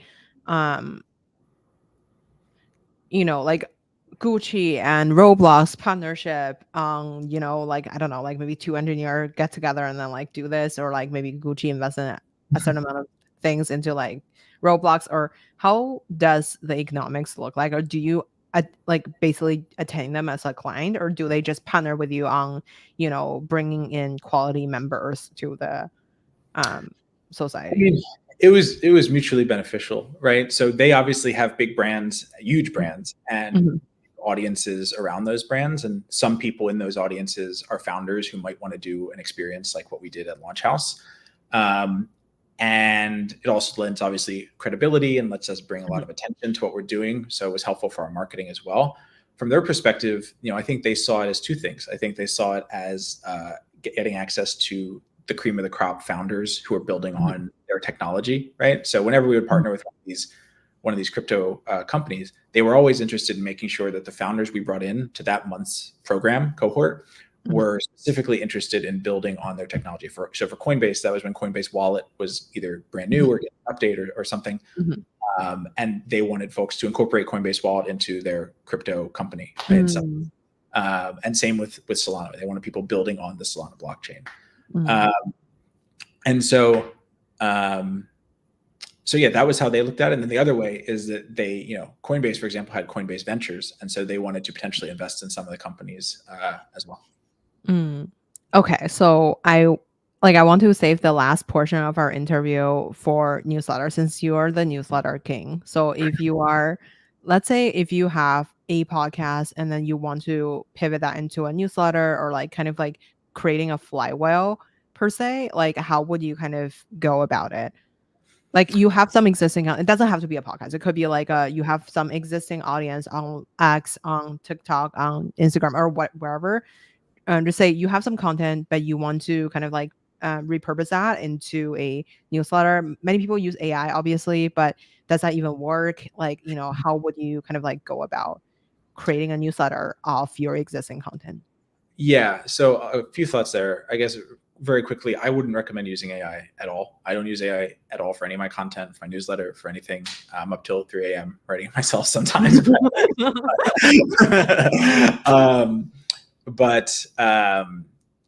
um, like Gucci and Roblox partnership, like, I don't know, like maybe two engineer get together and then like do this, or like maybe Gucci invest in a certain amount of things into like Roblox, or how does the economics look like? Or do you like basically attain them as a client, or do they just partner with you on, bringing in quality members to the I society? mean, it was mutually beneficial, right? So they obviously have big brands, huge brands, and Mhm. audiences around those brands. And some people in those audiences are founders who might want to do an experience like what we did at Launch House. Um, and it also lends obviously credibility and lets us bring a lot Mhm. of attention to what we're doing. So it was helpful for our marketing as well. From their perspective, I think they saw it as two things. I think they saw it as getting access to the cream of the crop founders who are building Mhm. on their technology, right? So whenever we would Mhm. partner with one of these crypto companies, they were always interested in making sure that the founders we brought in to that month's program cohort Mhm. were specifically interested in building on their technology. So for Coinbase, that was when Coinbase Wallet was either brand new Mhm. or getting an update or something. Mhm. And they wanted folks to incorporate Coinbase Wallet into their crypto company, right? So, Mm. and same with Solana. They wanted people building on the Solana blockchain. Mm. Um, and so, um, so yeah, that was how they looked at it. And then the other way is that Coinbase, for example, had Coinbase Ventures, and so they wanted to potentially invest in some of the companies as well. Mm. Okay, so I want to save the last portion of our interview for newsletter, since you are the newsletter king. So if you are, let's say if you have a podcast and then you want to pivot that into a newsletter, or like kind of like creating a flywheel per se, like how would you kind of go about it? Like, you have some existing, it doesn't have to be a podcast. It could be like you have some existing audience on X, on TikTok, on Instagram, or wherever. Just say you have some content, but you want to kind of like repurpose that into a newsletter. Many people use AI, obviously, but does that even work? Like, how would you kind of like go about creating a newsletter off your existing content? Yeah. So a few thoughts there. I guess very quickly, I wouldn't recommend using AI at all. I don't use AI at all for any of my content, for my newsletter, for anything. I'm up till 3 a.m. writing it myself sometimes. um, but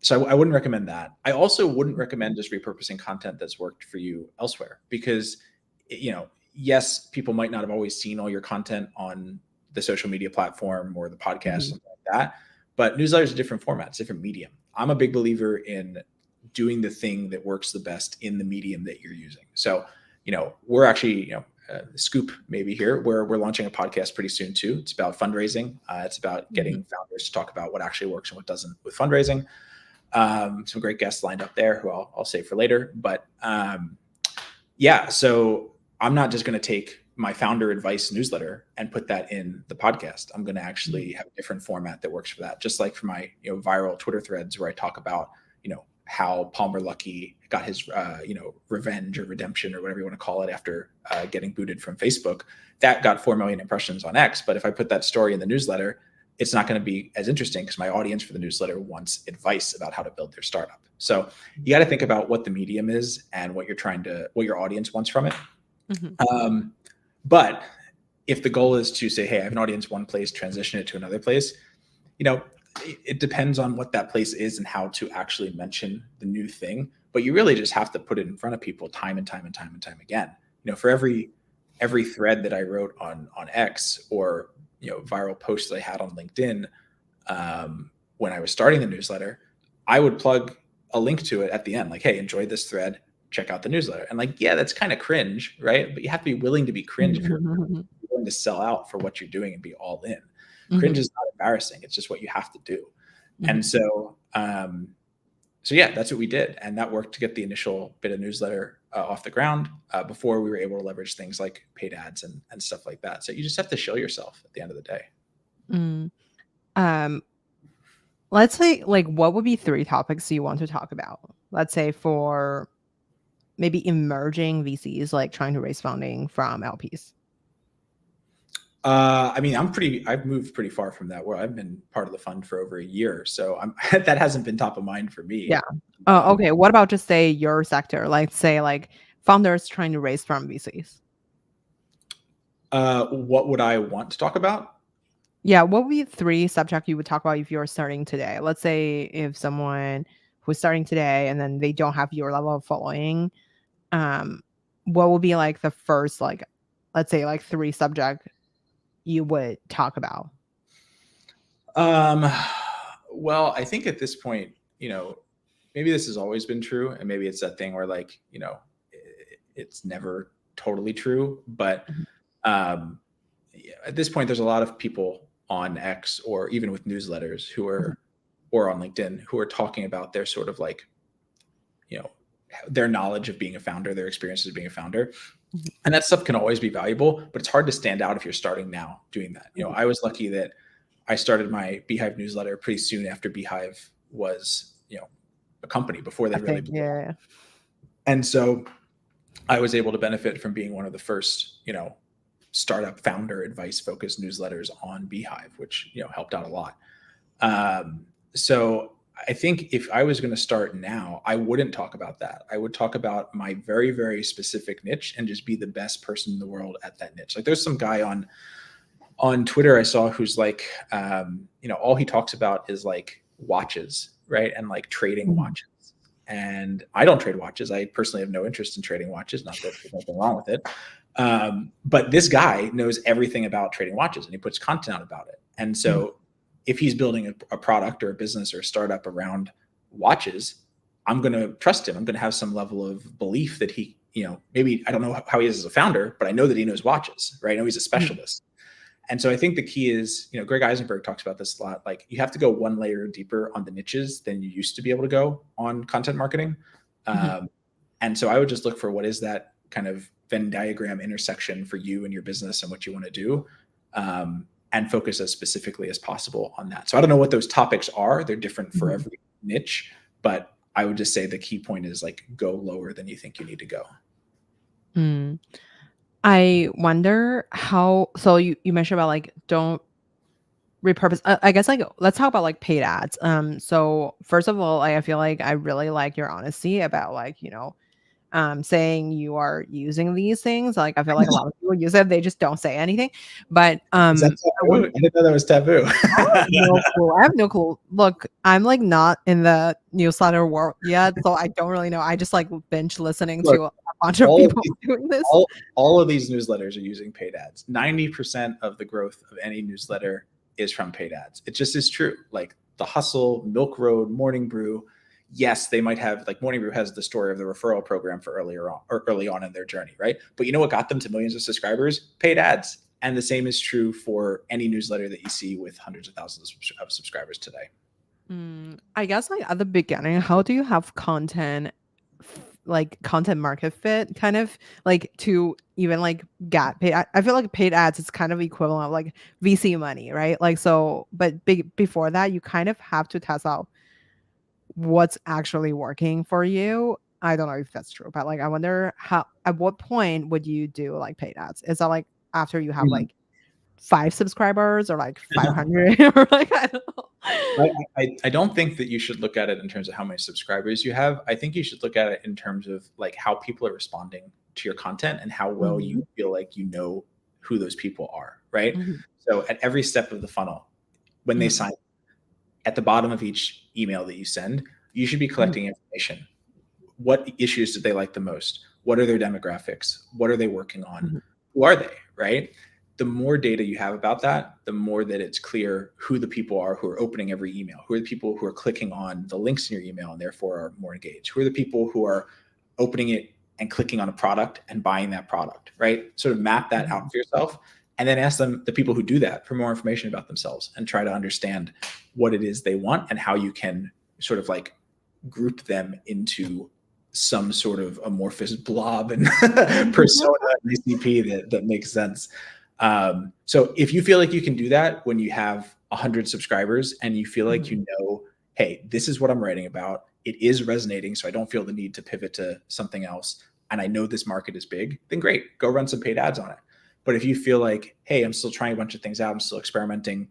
so I wouldn't recommend that. I also wouldn't recommend just repurposing content that's worked for you elsewhere, because yes, people might not have always seen all your content on the social media platform or the podcast, Mhm. something like that. But newsletters are a different format, it's a different medium. I'm a big believer in doing the thing that works the best in the medium that you're using. So, we're actually, scoop maybe here, where we're launching a podcast pretty soon too. It's about fundraising. It's about getting founders to talk about what actually works and what doesn't with fundraising. Some great guests lined up there who I'll save for later. But so I'm not just going to take my founder advice newsletter and put that in the podcast. I'm going to actually have a different format that works for that. Just like for my viral Twitter threads where I talk about how Palmer Luckey got his revenge or redemption or whatever you want to call it after getting booted from Facebook. That got 4 million impressions on X. But if I put that story in the newsletter, it's not going to be as interesting because my audience for the newsletter wants advice about how to build their startup. So you got to think about what the medium is and what your audience wants from it. But if the goal is to say, hey, I have an audience one place, transition it to another place, it depends on what that place is and how to actually mention the new thing. But you really just have to put it in front of people time and time and time and time again. For every thread that I wrote on X or viral posts that I had on LinkedIn when I was starting the newsletter, I would plug a link to it at the end, like, hey, enjoy this thread, check out the newsletter. And that's kind of cringe, right? But you have to be willing to be cringe if you're willing to sell out for what you're doing and be all in. Cringe is not embarrassing. It's just what you have to do. And so that's what we did. And that worked to get the initial bit of newsletter off the ground before we were able to leverage things like paid ads and stuff like that. So you just have to show yourself at the end of the day. Let's say, what would be 3 topics you want to talk about? Let's say for maybe emerging VCs, trying to raise funding from LPs. I've moved pretty far from that, where I've been part of the fund for over a year. So that hasn't been top of mind for me. Yeah. Okay. What about just say your sector, say founders trying to raise from VCs? What would I want to talk about? Yeah. What would be 3 subjects you would talk about if you're starting today? Let's say if someone who's starting today and then they don't have your level of following, what would be the first, let's say 3 subjects you would talk about? Well, I think at this point, maybe this has always been true, and maybe it's that thing where it's never totally true. But at this point, there's a lot of people on X or even with newsletters who are or on LinkedIn who are talking about their sort of their knowledge of being a founder, their experiences of being a founder. And that stuff can always be valuable, but it's hard to stand out if you're starting now doing that. I was lucky that I started my Beehive newsletter pretty soon after Beehive was, a company before they really blew up. And so I was able to benefit from being one of the first, startup founder advice focused newsletters on Beehive, which, helped out a lot. So I think if I was going to start now, I wouldn't talk about that. I would talk about my very, very specific niche and just be the best person in the world at that niche. There's some guy on Twitter I saw who's all he talks about is watches, right? And trading watches. And I don't trade watches. I personally have no interest in trading watches. Not that there's nothing wrong with it. But this guy knows everything about trading watches and he puts content out about it. And so if he's building a product or a business or a startup around watches, I'm going to trust him. I'm going to have some level of belief that he, maybe I don't know how he is as a founder, but I know that he knows watches, right? I know he's a specialist. And so I think the key is, Greg Eisenberg talks about this a lot. You have to go one layer deeper on the niches than you used to be able to go on content marketing. And so I would just look for what is that kind of Venn diagram intersection for you and your business and what you want to do. And focus as specifically as possible on that. So I don't know what those topics are. They're different for every niche, but I would just say the key point is go lower than you think you need to go. I wonder how, so you mentioned about don't repurpose. I guess let's talk about paid ads. So first of all, I feel I really like your honesty about saying you are using these things. I feel a lot of people use it, they just don't say anything. But I didn't know that was taboo. I have no clue. Look, I'm not in the newsletter world yet, so I don't really know. I just binge listening to a bunch of people doing this. All of these newsletters are using paid ads. 90% of the growth of any newsletter is from paid ads. It just is true. The Hustle, Milk Road, Morning Brew. Yes, they might have, like, Morning Brew has the story of the referral program for early on in their journey, right? But you know what got them to millions of subscribers? Paid ads. And the same is true for any newsletter that you see with hundreds of thousands of subscribers today. I guess like at the beginning, how do you have content like content market fit kind of like to even like get paid? I feel like paid ads is kind of equivalent of like VC money, right? Like so, but before that, you kind of have to test out what's actually working for you. I don't know if that's true, but like I wonder how at what point would you do like paid ads? Is that like after you have Mm. like 5 subscribers or like 500 or like I don't know. I don't think that you should look at it in terms of how many subscribers you have. I think you should look at it in terms of like how people are responding to your content and how well Mhm, you feel like you know who those people are, right? mhm, So at every step of the funnel, when they mhm, sign, at the bottom of each email that you send, you should be mhm, collecting information. What issues did they like the most? What are their demographics? What are they working on? mhm, Who are they, right? The more data you have about that, the more that it's clear who the people are who are opening every email, who are the people who are clicking on the links in your email and therefore are more engaged, who are the people who are opening it and clicking on a product and buying that product, right? Sort of map that out mhm, for yourself and then ask them, the people who do that, for more information about themselves and try to understand what it is they want and how you can sort of like group them into some sort of amorphous blob and persona and ACP that makes sense. So if you feel like you can do that when you have 100 subscribers and you feel like mhm, you know, hey, this is what I'm writing about. It is resonating, so I don't feel the need to pivot to something else. And I know this market is big, then great, go run some paid ads on it. But if you feel like, hey, I'm still trying a bunch of things out, I'm still experimenting,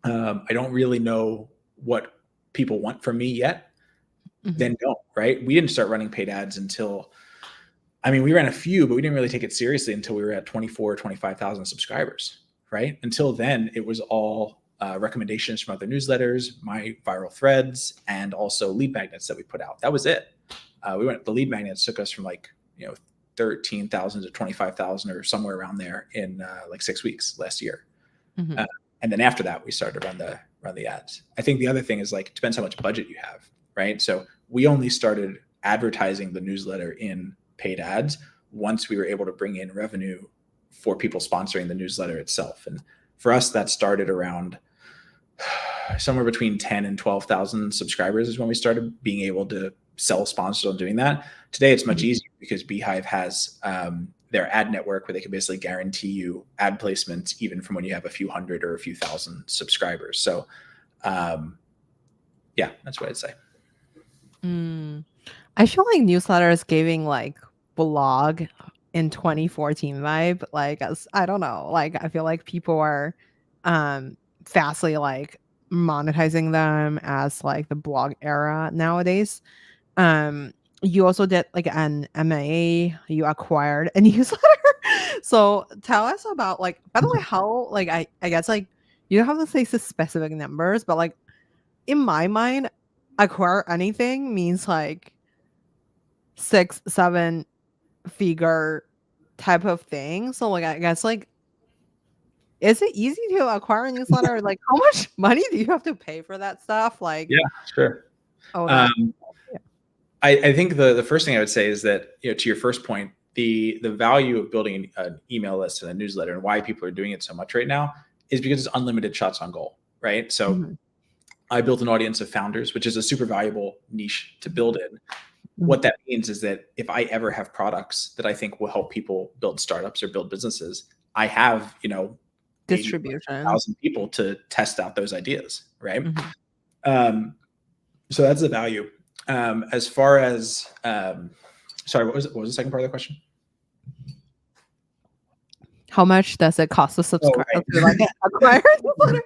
I don't really know what people want from me yet, mhm, then don't, right? We didn't start running paid ads until, I mean, we ran a few, but we didn't really take it seriously until we were at 24, 25,000 subscribers, right? Until then, it was all recommendations from other newsletters, my viral threads, and also lead magnets that we put out. That was it. The lead magnets took us from like, 13,000 to 25,000 or somewhere around there in like 6 weeks last year. mhm, Uh, and then after that, we started to run the ads. I think the other thing is like, it depends how much budget you have, right? So we only started advertising the newsletter in paid ads once we were able to bring in revenue for people sponsoring the newsletter itself. And for us, that started around somewhere between 10 and 12,000 subscribers is when we started being able to sell sponsors on doing that. Today, it's much mhm. easier because Beehive has their ad network where they can basically guarantee you ad placements even from when you have a few hundred or a few thousand subscribers. So, yeah, that's what I'd say. Mm. I feel like newsletters giving like blog in 2014 vibe. Like as I don't know, like I feel like people are fastly like monetizing them as like the blog era nowadays. Um you also did like an MA, you acquired a newsletter. So tell us about like by the way, how like I guess like you don't have to say specific numbers, but like in my mind, acquire anything means like 6, 7 figure type of thing. So like I guess like is it easy to acquire a newsletter? Like how much money do you have to pay for that stuff? Like, Yeah, sure. oh that Um, yeah. I think the first thing I would say is that, to your first point, the value of building an email list and a newsletter and why people are doing it so much right now is because it's unlimited shots on goal, right? So Mhm, I built an audience of founders, which is a super valuable niche to build in. mhm. What that means is that if I ever have products that I think will help people build startups or build businesses, I have, 80, Distribution. 1,000 people to test out those ideas, right? Mhm. Um, so that's the value. As far as, sorry, what was the second part of the question? How much does it cost to Oh, subscribe to right. like acquire a newsletter?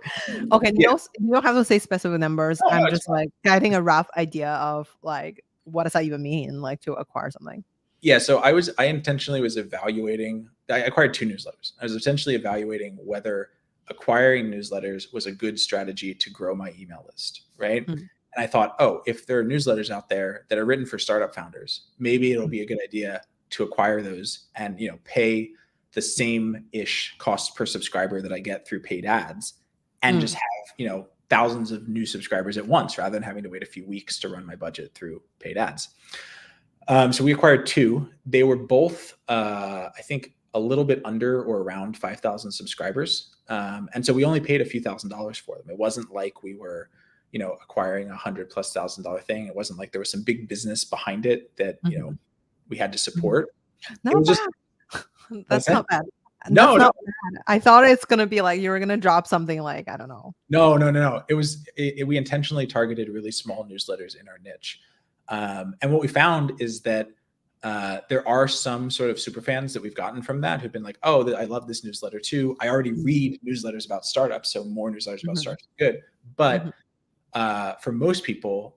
Okay, Yeah. no, you don't have to say specific numbers. Oh, no, I'm it's just like getting a rough idea of like what does that even mean, like to acquire something. Yeah, so I intentionally was evaluating. I acquired two newsletters. I was essentially evaluating whether acquiring newsletters was a good strategy to grow my email list, right? Mm, And I thought, oh, if there are newsletters out there that are written for startup founders, maybe it'll mm, be a good idea to acquire those and pay the same ish cost per subscriber that I get through paid ads, and just mm, have thousands of new subscribers at once rather than having to wait a few weeks to run my budget through paid ads. So we acquired 2. They were both, I think, a little bit under or around 5,000 subscribers. And so we only paid a few $1,000s for them. It wasn't like we were, acquiring $100,000+ thing. It wasn't like there was some big business behind it that, we had to support. Not It was bad. just, That's not bad. No, That's not bad. I thought it's gonna be like you were gonna drop something like, I don't know. No. We intentionally targeted really small newsletters in our niche. And what we found is that there are some sort of super fans that we've gotten from that who've been like, oh, I love this newsletter too. I already read newsletters about startups, so more newsletters about startups is good. But for most people,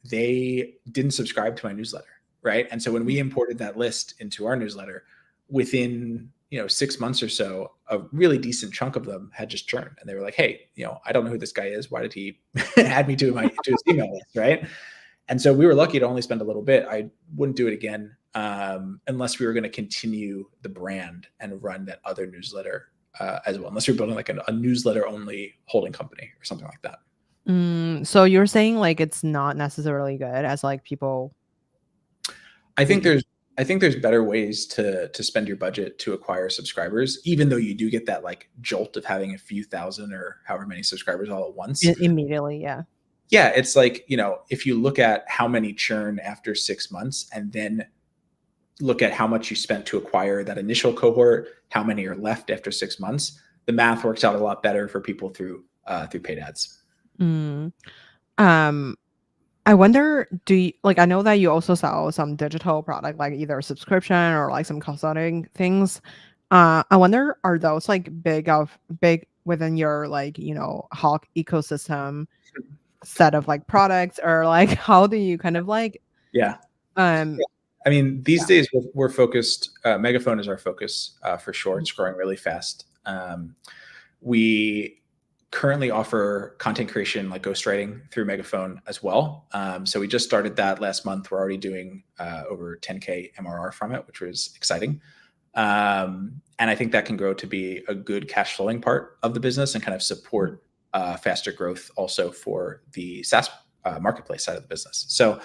they didn't subscribe to my newsletter, right? And so when we imported that list into our newsletter, within 6 months or so, a really decent chunk of them had just churned, and they were like, hey, I don't know who this guy is. Why did he add me to his email list, right? And so we were lucky to only spend a little bit. I wouldn't do it again unless we were going to continue the brand and run that other newsletter as well, unless you're building like a newsletter only holding company or something like that. So you're saying like it's not necessarily good as like people. I think there's better ways to spend your budget to acquire subscribers, even though you do get that like jolt of having a few thousand or however many subscribers all at once. Immediately, yeah. Yeah, it's like, if you look at how many churn after 6 months and then look at how much you spent to acquire that initial cohort, how many are left after 6 months, the math works out a lot better for people through paid ads. I wonder, I know that you also sell some digital product, like either subscription or like some consulting things. I wonder, are those like big within your like, Houck ecosystem set of like products, or like how do you kind of like I mean, these days we're focused, Megaphone is our focus for sure. It's growing really fast. We currently offer content creation like ghostwriting through Megaphone as well. So we just started that last month. We're already doing over 10K MRR from it, which was exciting. And I think that can grow to be a good cash flowing part of the business and kind of support faster growth also for the SaaS marketplace side of the business. So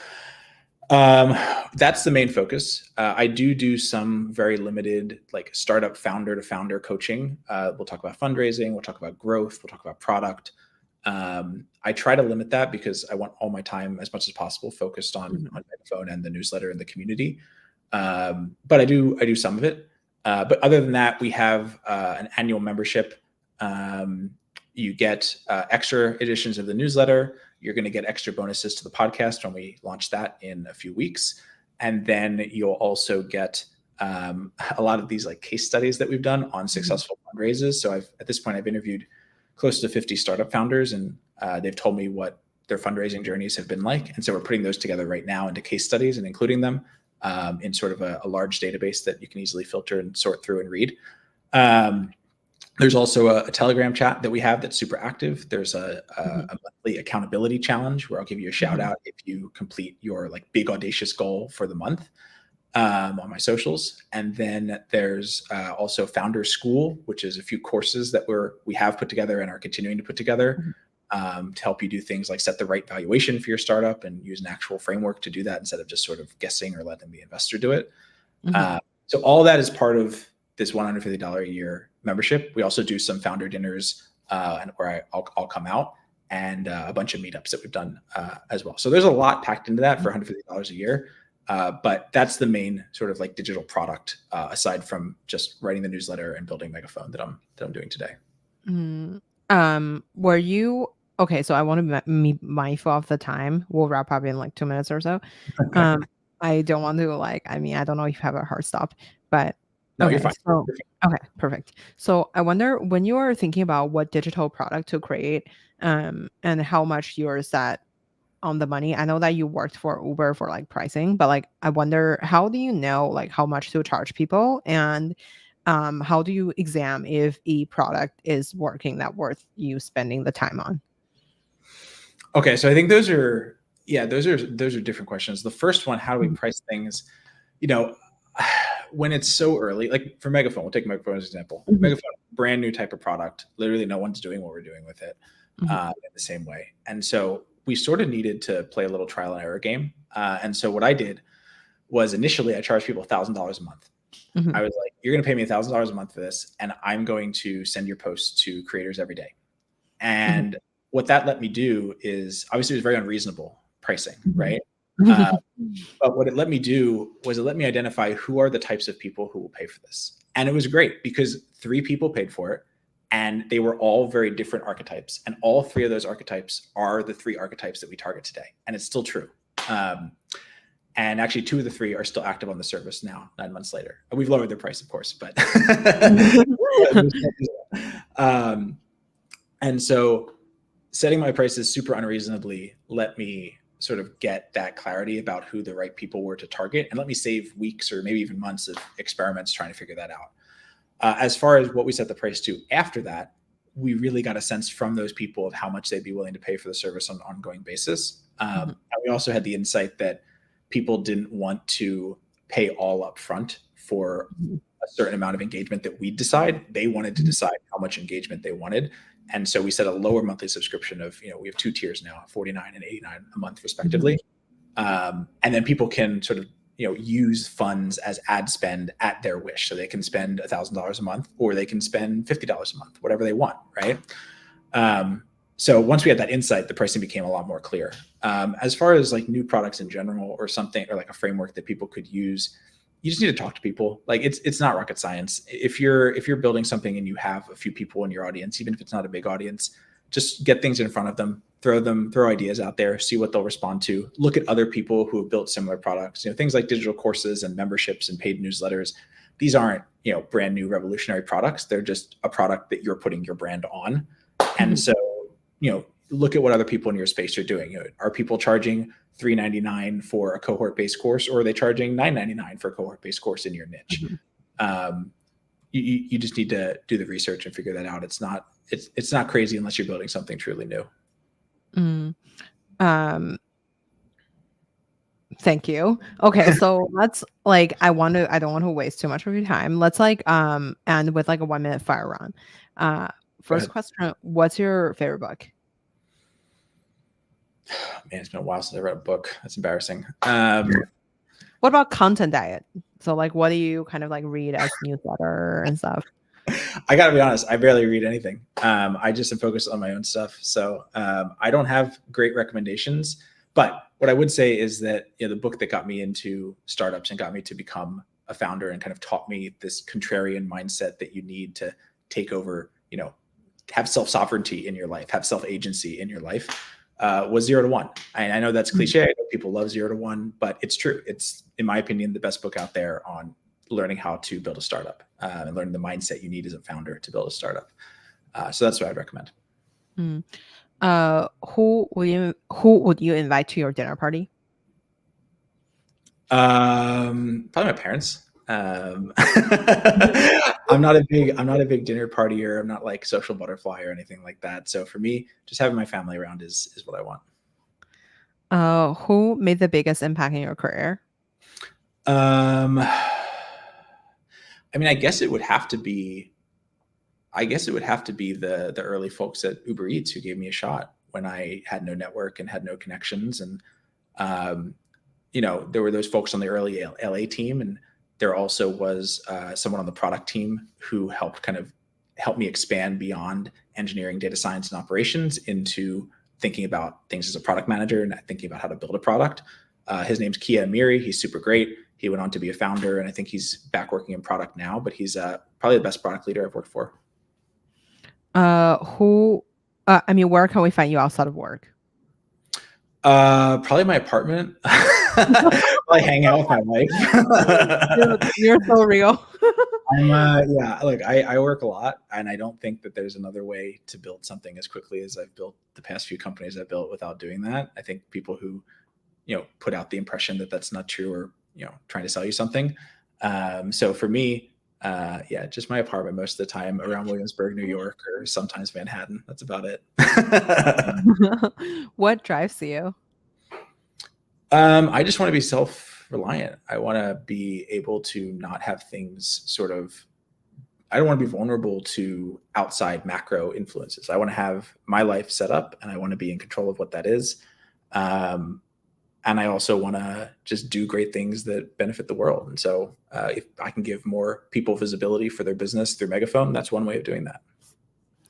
that's the main focus. I do some very limited like startup founder to founder coaching. We'll talk about fundraising. We'll talk about growth. We'll talk about product. I try to limit that because I want all my time as much as possible focused on Megaphone and the newsletter and the community. But I do some of it. But other than that, we have an annual membership. You get extra editions of the newsletter. You're going to get extra bonuses to the podcast when we launch that in a few weeks. And then you'll also get a lot of these like case studies that we've done on successful fundraisers. So at this point, I've interviewed close to 50 startup founders, and they've told me what their fundraising journeys have been like. And so we're putting those together right now into case studies and including them in sort of a large database that you can easily filter and sort through and read. There's also a Telegram chat that we have that's super active. There's a monthly accountability challenge where I'll give you a shout out if you complete your like big audacious goal for the month on my socials. And then there's also Founder School, which is a few courses that we have put together and are continuing to put together to help you do things like set the right valuation for your startup and use an actual framework to do that instead of just sort of guessing or letting the investor do it. So all that is part of this $150 a year membership. We also do some founder dinners where I'll come out, and a bunch of meetups that we've done as well. So there's a lot packed into that for $150 a year. But that's the main sort of like digital product aside from just writing the newsletter and building Megaphone that I'm doing today. Were you okay? So I want to be mindful of the time. We'll wrap up in like 2 minutes or so. I don't want to I don't know if you have a hard stop, but no, you're fine. So, okay, perfect. So I wonder, when you are thinking about what digital product to create, and how much you're set on the money. I know that you worked for Uber for like pricing, but like I wonder, how do you know like how much to charge people, and how do you examine if a product is working that worth you spending the time on? Okay, so I think those are different questions. The first one, how do we price things? When it's so early, like for Megaphone, we'll take Megaphone as an example. Megaphone, brand new type of product. Literally no one's doing what we're doing with it. in the same way. And so we sort of needed to play a little trial and error game. And so what I did was initially I charged people $1,000 a month. I was like, you're going to pay me $1,000 a month for this, and I'm going to send your posts to creators every day. And what that let me do is, obviously it was very unreasonable pricing, right? But what it let me do was it let me identify who are the types of people who will pay for this. And it was great because 3 people paid for it, and they were all very different archetypes. And all 3 of those archetypes are the 3 archetypes that we target today. And it's still true. And actually 2 of the 3 are still active on the service now, 9 months later. We've lowered their price, of course, but and so setting my prices super unreasonably let me sort of get that clarity about who the right people were to target, and let me save weeks or maybe even months of experiments trying to figure that out. As far as what we set the price to after that, we really got a sense from those people of how much they'd be willing to pay for the service on an ongoing basis. And we also had the insight that people didn't want to pay all up front for a certain amount of engagement that we'd decide. They wanted to decide how much engagement they wanted. And so we set a lower monthly subscription of, we have 2 tiers now, 49 and 89 a month respectively. And then people can sort of, use funds as ad spend at their wish. So they can spend $1,000 a month, or they can spend $50 a month, whatever they want, right? So once we had that insight, the pricing became a lot more clear. As far as like new products in general, or something, or like a framework that people could use, you just need to talk to people. Like it's not rocket science. If you're building something and you have a few people in your audience, even if it's not a big audience, just get things in front of them, throw ideas out there, see what they'll respond to. Look at other people who have built similar products. Things like digital courses and memberships and paid newsletters. These aren't, brand new revolutionary products. They're just a product that you're putting your brand on. And so, look at what other people in your space are doing. Are people charging $3.99 for a cohort-based course, or are they charging $9.99 for a cohort-based course in your niche? You just need to do the research and figure that out. It's not crazy unless you're building something truly new. Thank you. Okay, so let's I don't want to waste too much of your time. Let's end with a 1-minute fire round. First question, what's your favorite book? Man, it's been a while since I read a book. That's embarrassing. What about content diet? So what do you kind of read as newsletter and stuff? I gotta be honest, I barely read anything. I just am focused on my own stuff. So I don't have great recommendations, but what I would say is that the book that got me into startups and got me to become a founder and kind of taught me this contrarian mindset that you need to take over, have self-sovereignty in your life, have self-agency in your life, was 0 to 1. I know that's cliche. I know people love 0 to 1, but it's true. It's, in my opinion, the best book out there on learning how to build a startup and learning the mindset you need as a founder to build a startup. So that's what I'd recommend. Who would you invite to your dinner party? Probably my parents. I'm not a big dinner partier. I'm not like social butterfly or anything like that. So for me, just having my family around is what I want. Who made the biggest impact in your career? I guess it would have to be the early folks at Uber Eats who gave me a shot when I had no network and had no connections. And, there were those folks on the early LA team, and there also was someone on the product team who helped me expand beyond engineering, data science, and operations into thinking about things as a product manager and thinking about how to build a product. His name's Kia Amiri. He's super great. He went on to be a founder, and I think he's back working in product now, but he's probably the best product leader I've worked for. Where can we find you outside of work? Probably my apartment. I hang out with my wife. You're so real. Look, I work a lot, and I don't think that there's another way to build something as quickly as I've built the past few companies I've built without doing that. I think people who, put out the impression that that's not true, or, trying to sell you something. So for me, just my apartment most of the time around Williamsburg, New York, or sometimes Manhattan. That's about it. What drives you? I just want to be self-reliant. I want to be able to not have things sort of I don't want to be vulnerable to outside macro influences. I want to have my life set up, and I want to be in control of what that is. And I also want to just do great things that benefit the world. And so if I can give more people visibility for their business through Megaphone, that's one way of doing that.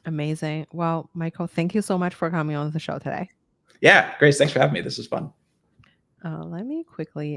Amazing. Well, Michael, thank you so much for coming on the show today. Yeah, Grace, thanks for having me. This was fun. Let me quickly